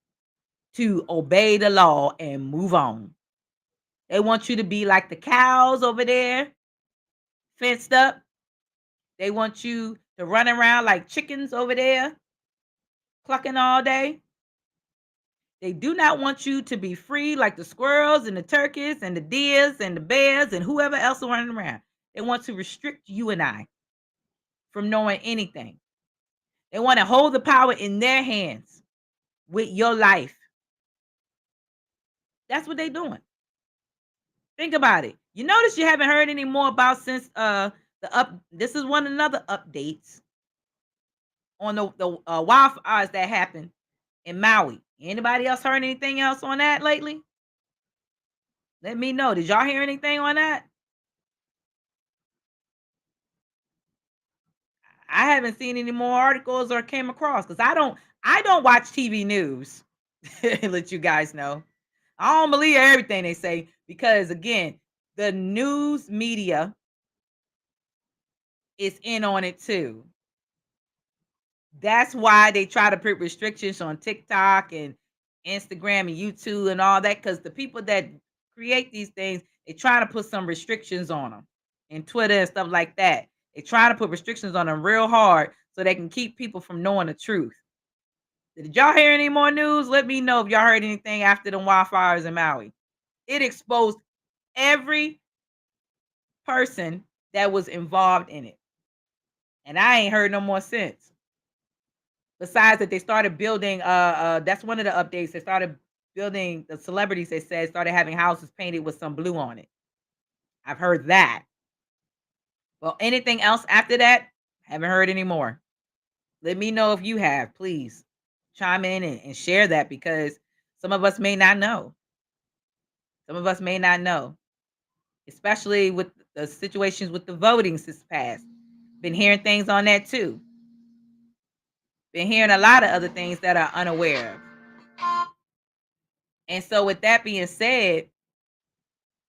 to obey the law and move on. They want you to be like the cows over there, fenced up. They want you to run around like chickens over there, clucking all day. They do not want you to be free like the squirrels and the turkeys and the deers and the bears and whoever else are running around. They want to restrict you and I from knowing anything. They want to hold the power in their hands with your life. That's what they're doing. Think about it. You notice you haven't heard any more about since this is one another updates on the wildfires that happened in Maui. Anybody else heard anything else on that lately? Let me know. Did y'all hear anything on that? I haven't seen any more articles or came across because I don't watch TV news. Let you guys know. I don't believe everything they say because again, the news media is in on it too. That's why they try to put restrictions on TikTok and Instagram and YouTube and all that because the people that create these things, they try to put some restrictions on them and Twitter and stuff like that. They try to put restrictions on them real hard so they can keep people from knowing the truth. Did y'all hear any more news? Let me know if y'all heard anything after the wildfires in Maui. It exposed every person that was involved in it. And I ain't heard no more since. Besides that, they started building. That's one of the updates. They started building the celebrities. They said started having houses painted with some blue on it. I've heard that. Well, anything else after that? Haven't heard any more. Let me know if you have. Please chime in and share that because some of us may not know. Some of us may not know, especially with the situations with the voting since past. Been hearing things on that too. Been hearing a lot of other things that are unaware of. And so, with that being said,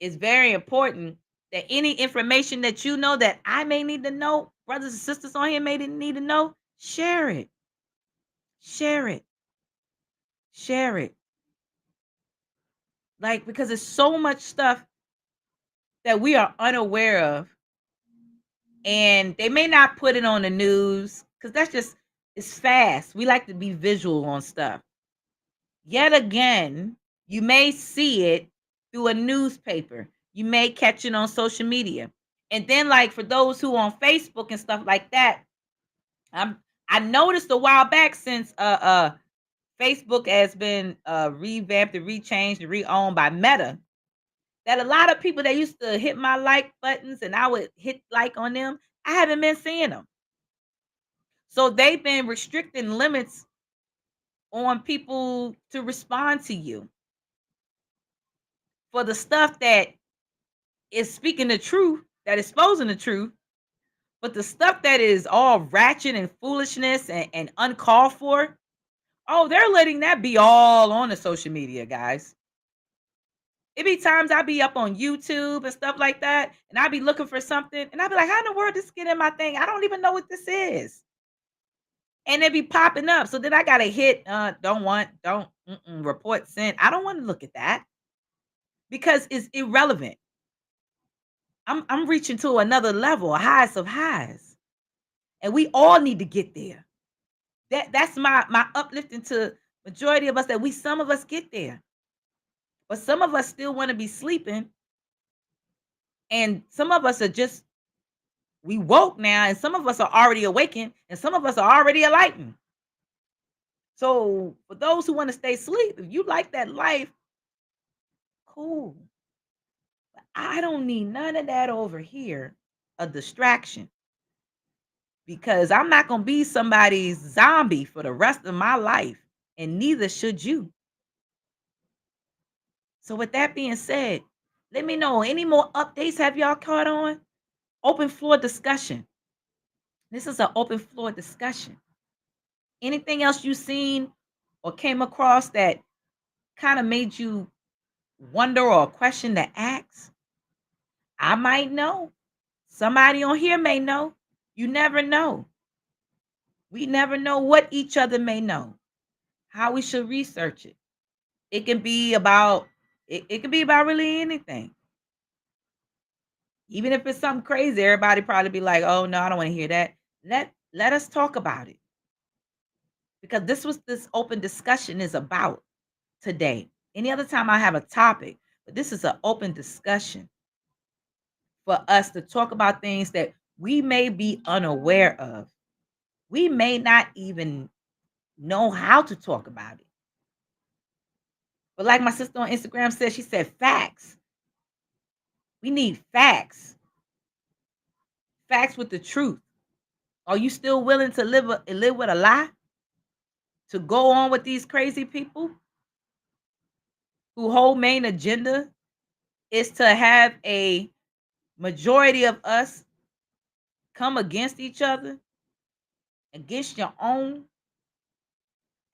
it's very important that any information that you know that I may need to know, brothers and sisters on here may need to know, share it. Share it. Share it. Like, because there's so much stuff that we are unaware of. And they may not put it on the news because that's just, it's fast. We like to be visual on stuff. Yet again, you may see it through a newspaper. You may catch it on social media. And then like for those who on Facebook and stuff like that, I noticed a while back since Facebook has been revamped and rechanged and re-owned by Meta, that a lot of people that used to hit my like buttons and I would hit like on them, I haven't been seeing them. So they've been restricting limits on people to respond to you for the stuff that is speaking the truth, that is exposing the truth, but the stuff that is all ratchet and foolishness and uncalled for, oh, they're letting that be all on the social media, guys. It be times I be up on YouTube and stuff like that, and I be looking for something, and I be like, how in the world this get in my thing? I don't even know what this is. And it be popping up. So then I gotta hit don't report sent. I don't want to look at that because it's irrelevant. I'm reaching to another level, a highest of highs. And we all need to get there. That's my uplifting to majority of us that some of us get there. But some of us still want to be sleeping. And some of us are just we woke now, and some of us are already awakened, and some of us are already enlightened. So for those who want to stay asleep, if you like that life, cool. But I don't need none of that over here, a distraction. Because I'm not gonna be somebody's zombie for the rest of my life, and neither should you. So with that being said, let me know any more updates have y'all caught on? Open floor discussion. This is an open floor discussion. Anything else you seen or came across that kind of made you wonder or question to ask? I might know. Somebody on here may know. You never know. We never know what each other may know. How we should research it. It can be about it can be about really anything. Even if it's something crazy, everybody probably be like, "Oh no, I don't want to hear that." Let us talk about it. because this was this open discussion is about today. Any other time I have a topic, but this is an open discussion for us to talk about things that we may be unaware of. We may not even know how to talk about it. But like my sister on Instagram said, she said facts. We need facts. Facts with the truth. Are you still willing to live with a lie? To go on with these crazy people who whole main agenda is to have a majority of us come against each other, against your own,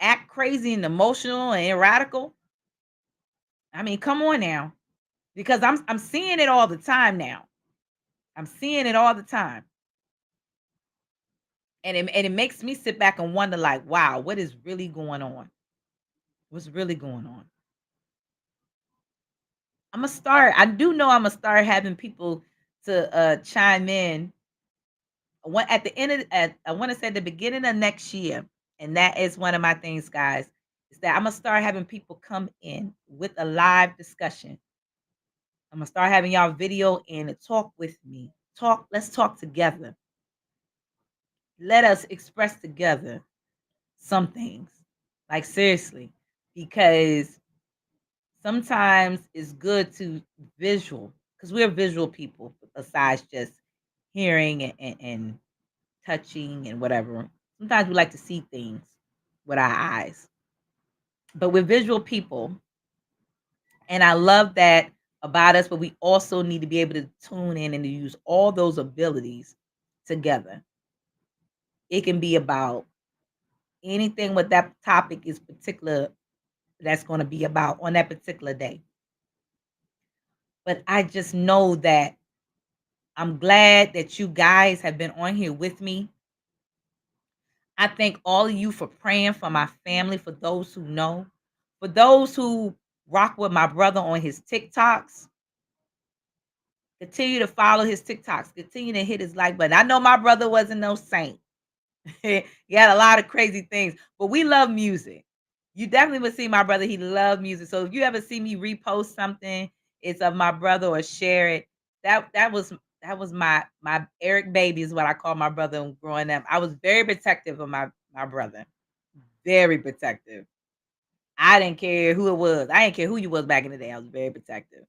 act crazy and emotional and radical? I mean, come on now. Because I'm seeing it all the time now. I'm seeing it all the time. And it makes me sit back and wonder, like, wow, what is really going on? What's really going on? I'm gonna start. I do know I'm gonna start having people to chime in. At the end of I want to say the beginning of next year, and that is one of my things, guys, is that I'm gonna start having people come in with a live discussion. I'm gonna start having y'all video in and talk with me. Talk. Let's talk together. Let us express together some things. Like seriously, because sometimes it's good to visual because we're visual people besides just hearing and touching and whatever. Sometimes we like to see things with our eyes, but we're visual people. And I love that about us, but we also need to be able to tune in and to use all those abilities together. It can be about anything what that topic is particular that's going to be about on that particular day. But I just know that I'm glad that you guys have been on here with me. I thank all of you for praying for my family, for those who know, for those who rock with my brother on his TikToks. Continue to follow his TikToks. Continue to hit his like button. I know my brother wasn't no saint. He had a lot of crazy things, but we love music. You definitely would see my brother. He loved music. So if you ever see me repost something, it's of my brother or share it. That was my Eric baby is what I call my brother growing up. I was very protective of my brother. Very protective. I didn't care who it was. I didn't care who you was back in the day. I was very protective.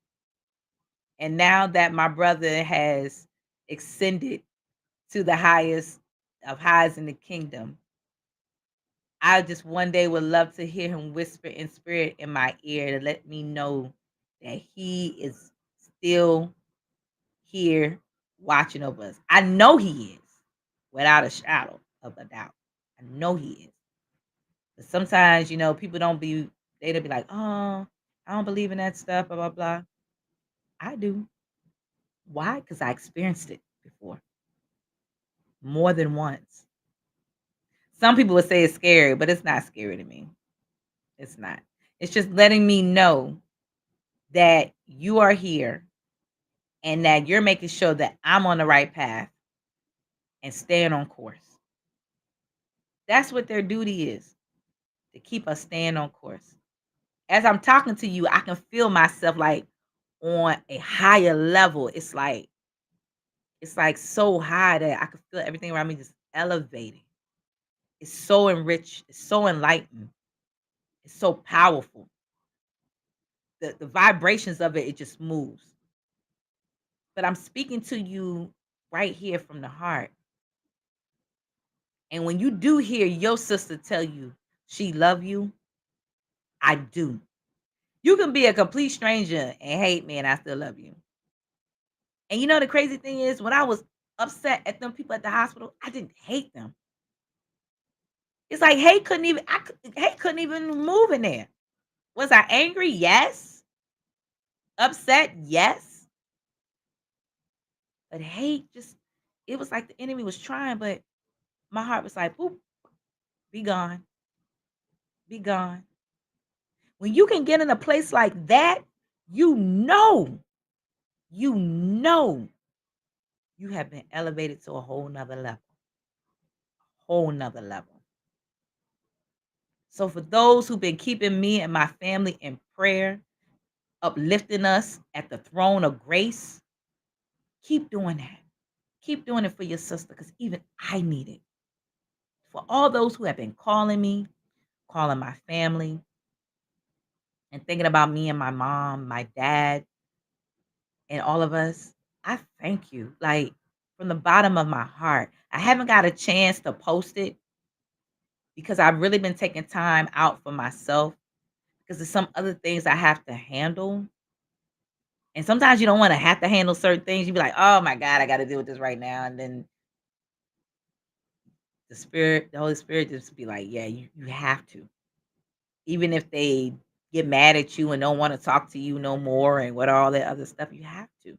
And now that my brother has ascended to the highest of highs in the kingdom, I just one day would love to hear him whisper in spirit in my ear to let me know that he is still here watching over us. I know he is, without a shadow of a doubt. I know he is. But sometimes, people they don't be like, oh, I don't believe in that stuff, blah, blah, blah. I do. Why? Because I experienced it before more than once. Some people would say it's scary, but it's not scary to me. It's not. It's just letting me know that you are here and that you're making sure that I'm on the right path and staying on course. That's what their duty is, to keep us staying on course. As I'm talking to you, I can feel myself like on a higher level. It's like so high that I can feel everything around me just elevating. It's so enriched, it's so enlightened, it's so powerful. The vibrations of it just moves. But I'm speaking to you right here from the heart. And when you do hear your sister tell you she love you, I do. You can be a complete stranger and hate me, and I still love you. And the crazy thing is, when I was upset at them people at the hospital, I didn't hate them. It's like hate couldn't even move in there. Was I angry? Yes. Upset? Yes. But hate just, it was like the enemy was trying, but my heart was like, boop, be gone. Be gone. When you can get in a place like that, you know, you know you have been elevated to a whole nother level. Whole nother level. So for those who've been keeping me and my family in prayer, uplifting us at the throne of grace, keep doing that. Keep doing it for your sister because even I need it. For all those who have been calling me, calling my family, and thinking about me and my mom, my dad, and all of us, I thank you. Like from the bottom of my heart. I haven't got a chance to post it because I've really been taking time out for myself because there's some other things I have to handle. And sometimes you don't want to have to handle certain things. You be like, oh my God, I got to deal with this right now. And then the Holy Spirit just be like, yeah, you have to. Even if they get mad at you and don't want to talk to you no more and what all that other stuff, you have to.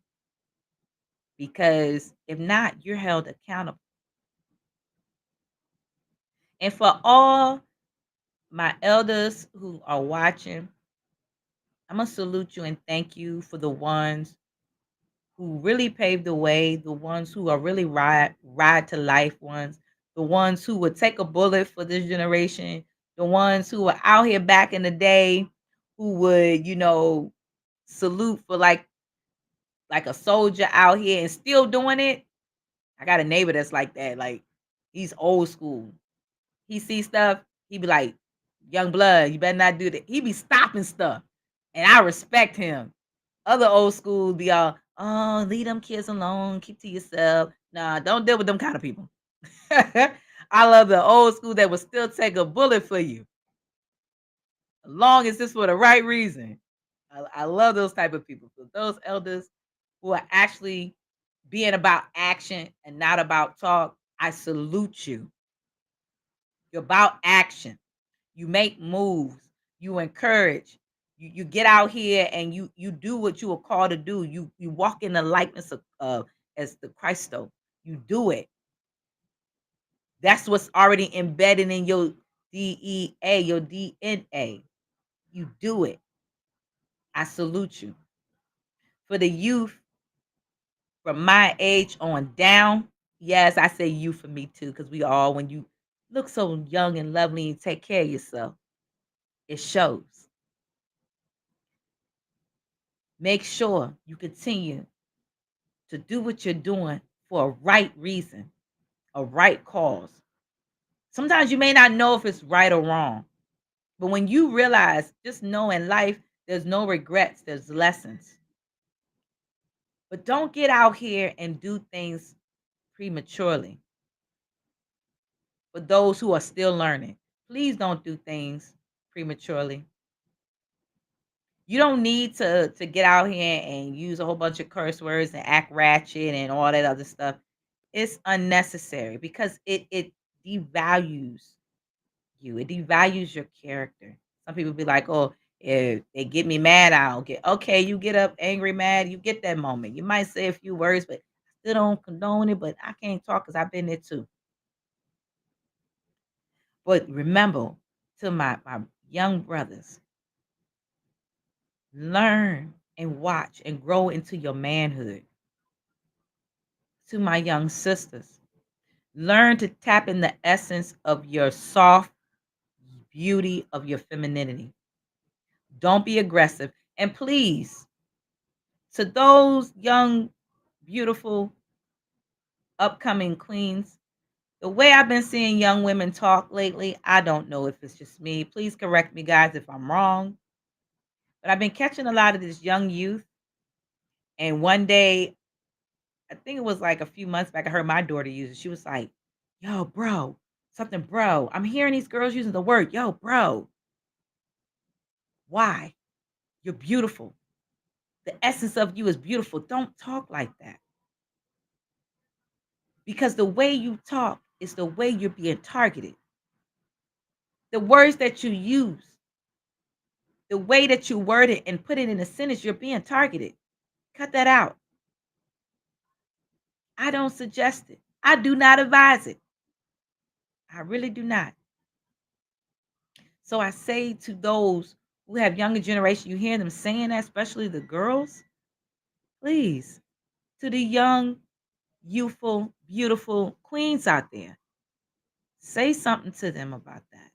Because if not, you're held accountable. And for all my elders who are watching, I'm going to salute you and thank you for the ones who really paved the way, the ones who are really ride to life ones, the ones who would take a bullet for this generation, the ones who were out here back in the day who would, salute for like a soldier out here and still doing it. I got a neighbor that's like that. Like he's old school. He sees stuff, he be like, young blood, you better not do that. He be stopping stuff. And I respect him. Other old school be all, oh, leave them kids alone, keep to yourself. Nah, don't deal with them kind of people. I love the old school that will still take a bullet for you, as long as it's for the right reason. I love those type of people. So those elders who are actually being about action and not about talk, I salute you. You're about action. You make moves. You encourage. You get out here and you do what you were called to do. You walk in the likeness of as the Christo. You do it. That's what's already embedded in your DEA, your DNA. You do it. I salute you. For the youth from my age on down, yes, I say you for me too, because we all, when you look so young and lovely and take care of yourself, it shows. Make sure you continue to do what you're doing for a right reason, a right cause. Sometimes you may not know if it's right or wrong, but when you realize, just know in life, there's no regrets, there's lessons. But don't get out here and do things prematurely. For those who are still learning, please don't do things prematurely. You don't need to get out here and use a whole bunch of curse words and act ratchet and all that other stuff. It's unnecessary because it devalues you. It devalues your character. Some people be like, "Oh, if they get me mad, I'll get." Okay, you get up angry, mad. You get that moment. You might say a few words, but I still don't condone it. But I can't talk because I've been there too. But remember, to my young brothers, learn and watch and grow into your manhood. To my young sisters, learn to tap in the essence of your soft beauty, of your femininity. Don't be aggressive. And please, to those young, beautiful, upcoming queens, the way I've been seeing young women talk lately, I don't know if it's just me. Please correct me, guys, if I'm wrong. But I've been catching a lot of this young youth. And one day, I think it was like a few months back, I heard my daughter use it. She was like, yo, bro, something, bro. I'm hearing these girls using the word, yo, bro. Why? You're beautiful. The essence of you is beautiful. Don't talk like that. Because the way you talk is the way you're being targeted. The words that you use, the way that you word it and put it in a sentence, you're being targeted. Cut that out. I don't suggest it. I do not advise it. I really do not. So I say to those who have younger generation, you hear them saying that, especially the girls, please, to the young, youthful, beautiful queens out there, say something to them about that.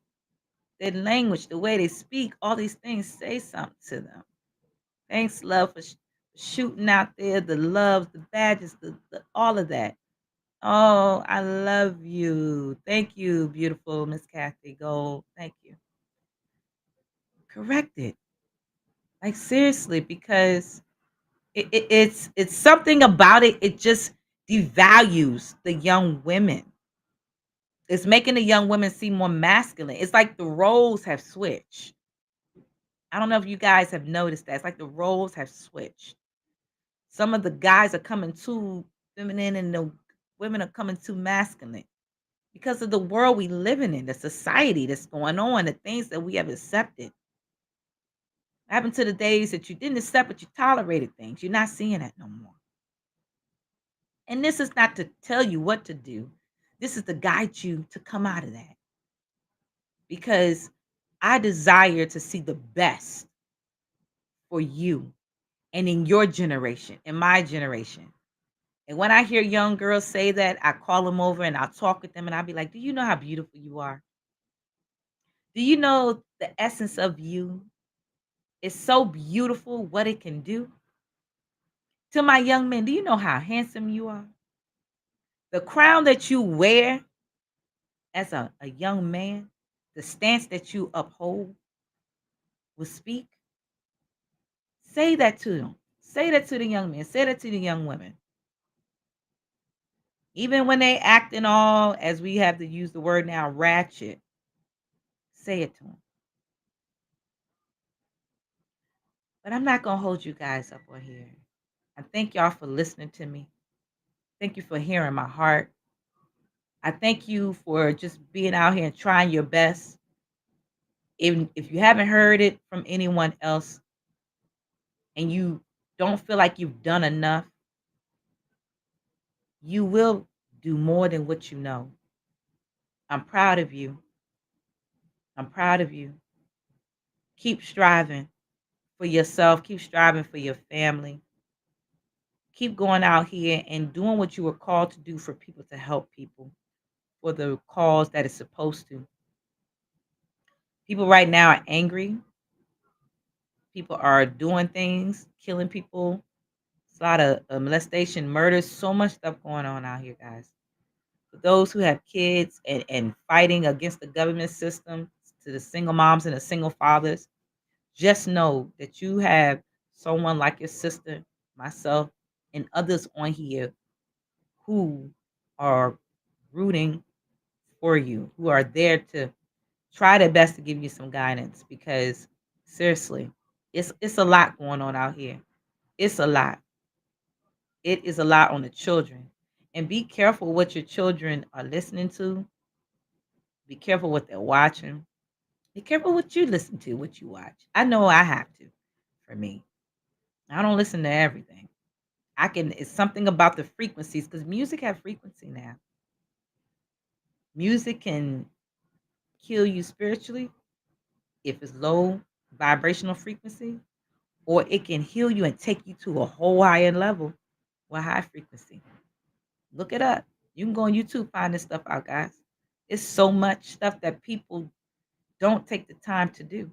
Their language, the way they speak, all these things say something to them. Thanks, love, for shooting out there, the loves, the badges, the all of that. Oh, I love you. Thank you, beautiful Miss Kathy Gold. Thank you. Correct it. Like seriously, because it's something about it. It just devalues the young women. It's making the young women seem more masculine. It's like the roles have switched. I don't know if you guys have noticed that. It's like the roles have switched. Some of the guys are coming too feminine and the women are coming too masculine because of the world we living in, the society that's going on, the things that we have accepted. What happened to the days that you didn't accept but you tolerated things? You're not seeing that no more. And this is not to tell you what to do. This is to guide you to come out of that. Because I desire to see the best for you and in your generation, in my generation. And when I hear young girls say that, I call them over and I'll talk with them and I'll be like, do you know how beautiful you are? Do you know the essence of you is so beautiful what it can do? To my young men, do you know how handsome you are? The crown that you wear as a young man, the stance that you uphold will speak. Say that to them. Say that to the young men. Say that to the young women. Even when they acting all, as we have to use the word now, ratchet, say it to them. But I'm not going to hold you guys up on here. I thank y'all for listening to me. Thank you for hearing my heart. I thank you for just being out here and trying your best. Even if you haven't heard it from anyone else and you don't feel like you've done enough, you will do more than what you know. I'm proud of you. I'm proud of you. Keep striving for yourself. Keep striving for your family. Keep going out here and doing what you were called to do for people, to help people, for the cause that is supposed to. People right now are angry. People are doing things, killing people. It's a lot of molestation, murders, so much stuff going on out here, guys. For those who have kids and fighting against the government system, to the single moms and the single fathers, just know that you have someone like your sister, myself, and others on here who are rooting for you, who are there to try their best to give you some guidance, because seriously, it's a lot going on out here. It's a lot. It is a lot on the children. And be careful what your children are listening to. Be careful what they're watching. Be careful what you listen to, what you watch. I know I have to, for me. I don't listen to everything. It's something about the frequencies, because music have frequency now. Music can kill you spiritually if it's low vibrational frequency, or it can heal you and take you to a whole higher level with high frequency. Look it up. You can go on YouTube, find this stuff out, guys. It's so much stuff that people don't take the time to do.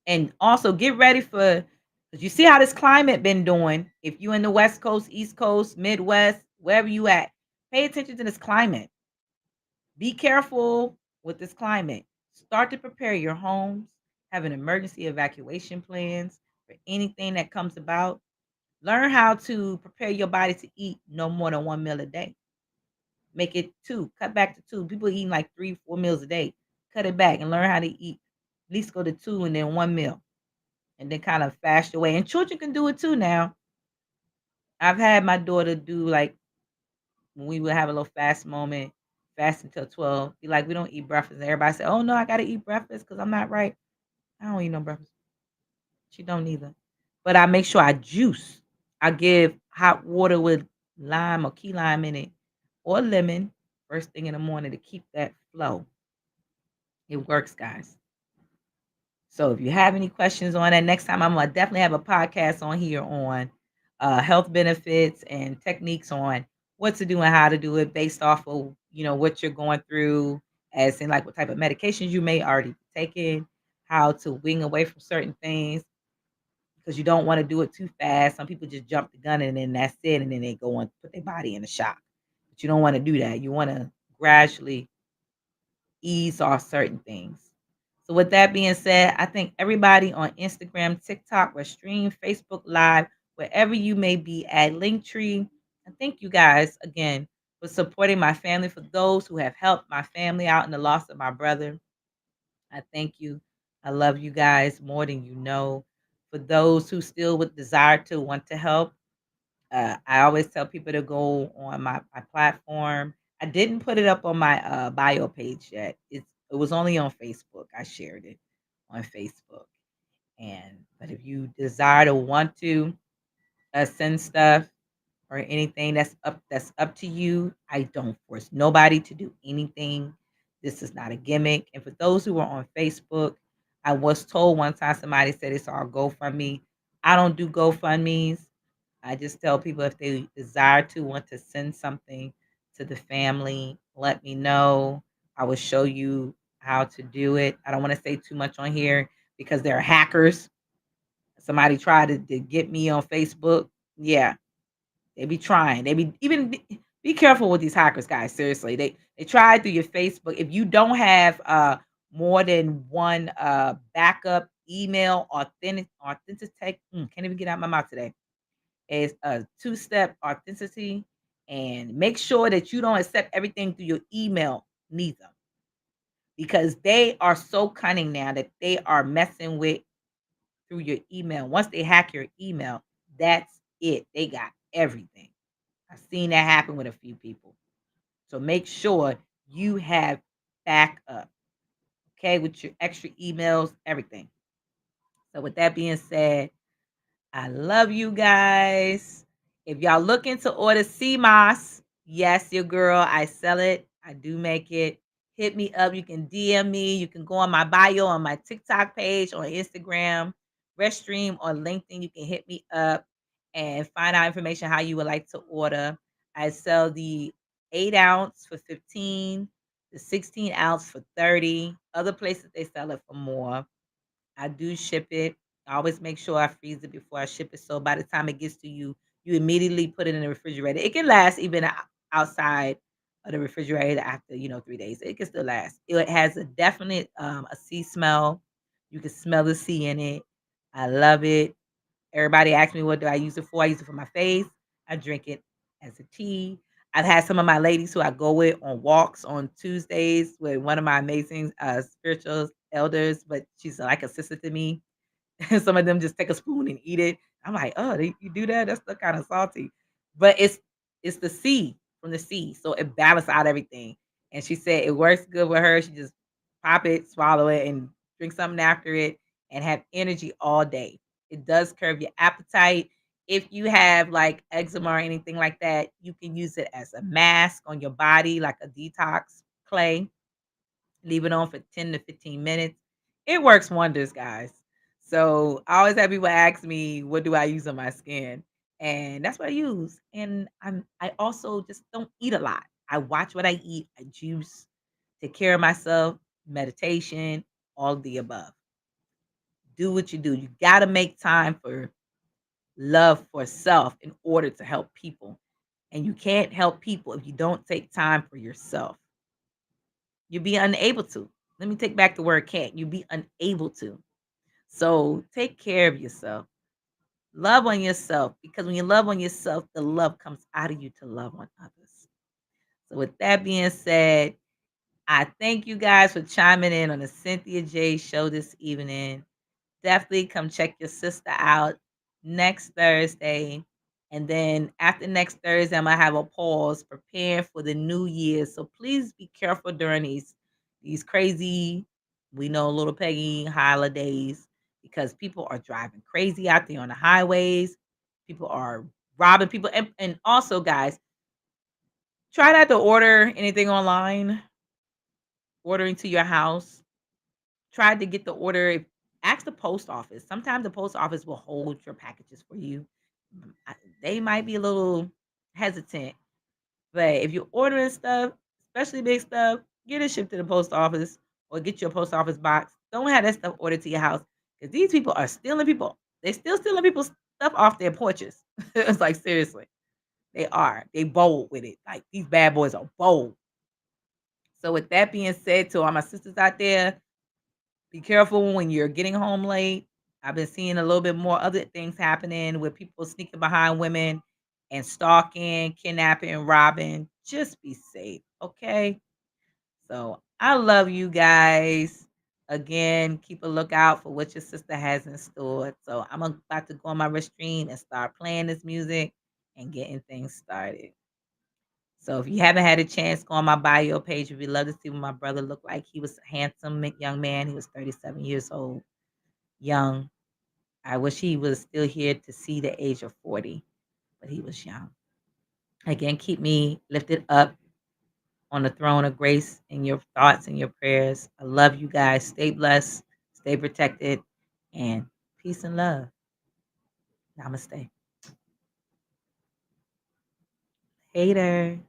And also get ready for, because you see how this climate been doing. If you in the West Coast, East Coast, Midwest, wherever you at, pay attention to this climate. Be careful with this climate. Start to prepare your homes, have an emergency evacuation plans for anything that comes about. Learn how to prepare your body to eat no more than 1 meal a day. Make it two. Cut back to two. People eating like 3, 4 meals a day. Cut it back and learn how to eat. At least go to two and then 1 meal. And then kind of fast your way. And children can do it too now. I've had my daughter do, like, when we would have a little fast moment, fast until 12. Be like, we don't eat breakfast. And everybody say, oh no, I gotta eat breakfast because I'm not right. I don't eat no breakfast. She don't either. But I make sure I juice. I give hot water with lime or key lime in it, or lemon, first thing in the morning, to keep that flow. It works, guys. So if you have any questions on that, next time I'm gonna definitely have a podcast on here on health benefits and techniques on what to do and how to do it based off of what you're going through, as in like what type of medications you may already be taking, how to wing away from certain things because you don't want to do it too fast. Some people just jump the gun and then that's it, and then they go and put their body in a shock. But you don't want to do that. You want to gradually ease off certain things. So with that being said, I think everybody on Instagram, TikTok, or stream, Facebook Live, wherever you may be at Linktree, I thank you guys again for supporting my family. For those who have helped my family out in the loss of my brother, I thank you. I love you guys more than you know. For those who still would desire to want to help, I always tell people to go on my platform. I didn't put it up on my bio page yet. It was only on Facebook. I shared it on Facebook. And but if you desire to want to send stuff or anything, that's up to you. I don't force nobody to do anything. This is not a gimmick. And for those who are on Facebook, I was told one time somebody said it's all GoFundMe. I don't do GoFundMe's. I just tell people if they desire to want to send something to the family, let me know. I will show you how to do it. I don't want to say too much on here because there are hackers. Somebody tried to get me on Facebook. Yeah, they be trying. They be even be careful with these hackers, guys. Seriously, they try through your Facebook. If you don't have more than one backup email, authentic. Can't even get out my mouth today. Is a two-step authenticity, and make sure that you don't accept everything through your email neither, because they are so cunning now that they are messing with through your email. Once they hack your email, that's it. They got everything. I've seen that happen with a few people. So make sure you have backup, okay, with your extra emails, everything. So with that being said, I love you guys. If y'all looking to order CMOS, yes, your girl, I sell it. I do make it. Hit me up. You can DM me. You can go on my bio on my TikTok page, on Instagram, Restream, or LinkedIn. You can hit me up and find out information how you would like to order. I sell the 8 ounce for 15, the 16 ounce for 30. Other places they sell it for more. I do ship it. I always make sure I freeze it before I ship it. So by the time it gets to you, you immediately put it in the refrigerator. It can last even outside of the refrigerator after 3 days. It can still last. It has a definite a sea smell. You can smell the sea in it. I love it. Everybody asks me what do I use it for. I use it for my face. I drink it as a tea. I've had some of my ladies who I go with on walks on Tuesdays with one of my amazing spiritual elders, but she's like a sister to me. Some of them just take a spoon and eat it. I'm like, oh, you do that? That's still kind of salty, but it's the sea from the sea, so it balances out everything. And she said it works good with her. She just pop it, swallow it, and drink something after it, and have energy all day. It does curb your appetite. If you have like eczema or anything like that, you can use it as a mask on your body, like a detox clay. Leave it on for 10 to 15 minutes. It works wonders, guys. So I always have people ask me, what do I use on my skin? And that's what I use. And I also just don't eat a lot. I watch what I eat. I juice, take care of myself, meditation, all of the above. Do what you do. You got to make time for love for self in order to help people. And you can't help people if you don't take time for yourself. You'll be unable to. Let me take back the word can't. You'll be unable to. So take care of yourself. Love on yourself, because when you love on yourself, the love comes out of you to love on others. So with that being said, I thank you guys for chiming in on the Cynthia J show this evening. Definitely come check your sister out next Thursday. And then after next Thursday, I'm gonna have a pause preparing for the new year. So please be careful during these crazy, we know, little Peggy holidays, because people are driving crazy out there on the highways. People are robbing people. And also, guys, try not to order anything online, ordering to your house. Try to get the order. Ask the post office. Sometimes the post office will hold your packages for you. They might be a little hesitant, but if you're ordering stuff, especially big stuff, Get it shipped to the post office or get your post office box. Don't have that stuff ordered to your house because these people are stealing people. They still stealing people's stuff off their porches. It's like, seriously, they are. They bold with it. Like, these bad boys are bold. So with that being said, to all my sisters out there, be careful when you're getting home late. I've been seeing a little bit more other things happening with people sneaking behind women and stalking, kidnapping, robbing. Just be safe, okay? So I love you guys. Again, keep a lookout for what your sister has in store. So I'm about to go on my stream and start playing this music and getting things started. So if you haven't had a chance, go on my bio page. If you'd love to see what my brother looked like, he was a handsome young man. He was 37 years old, young. I wish he was still here to see the age of 40, but he was young. Again, keep me lifted up on the throne of grace in your thoughts and your prayers. I love you guys. Stay blessed, stay protected, and peace and love. Namaste. Hater.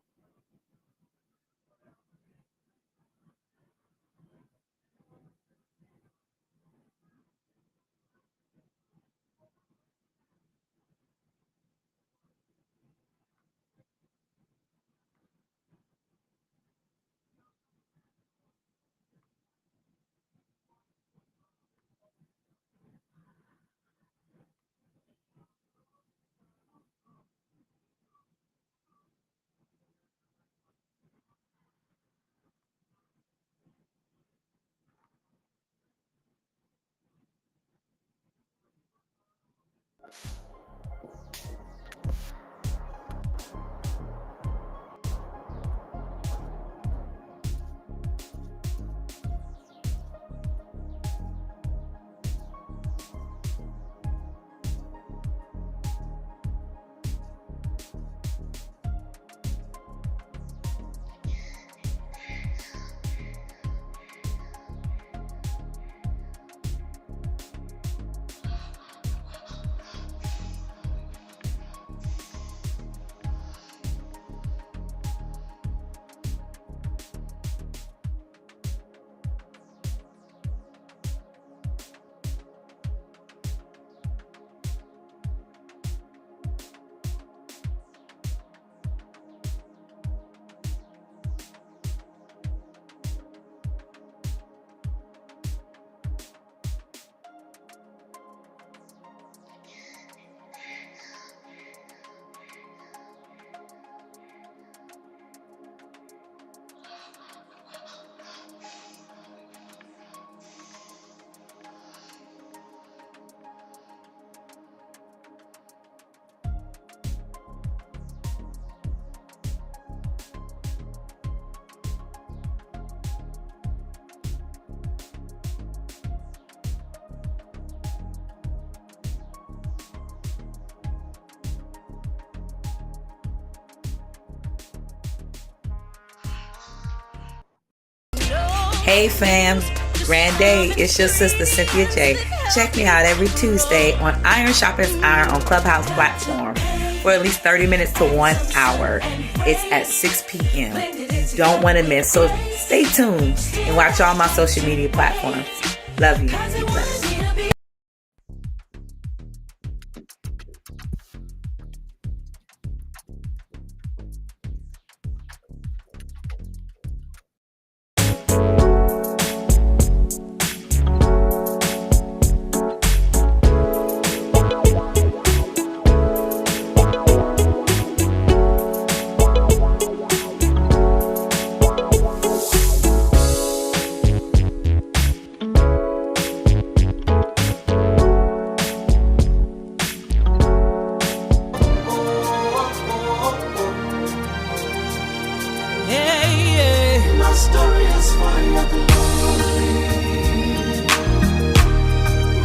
Hey fams, grand day, it's your sister Cynthia J. Check me out every Tuesday on Iron Sharpens Iron on Clubhouse platform for at least 30 minutes to 1 hour. It's at 6 p.m. You don't want to miss, so stay tuned and watch all my social media platforms. Love you. Be blessed.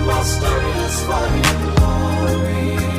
My story is for your glory.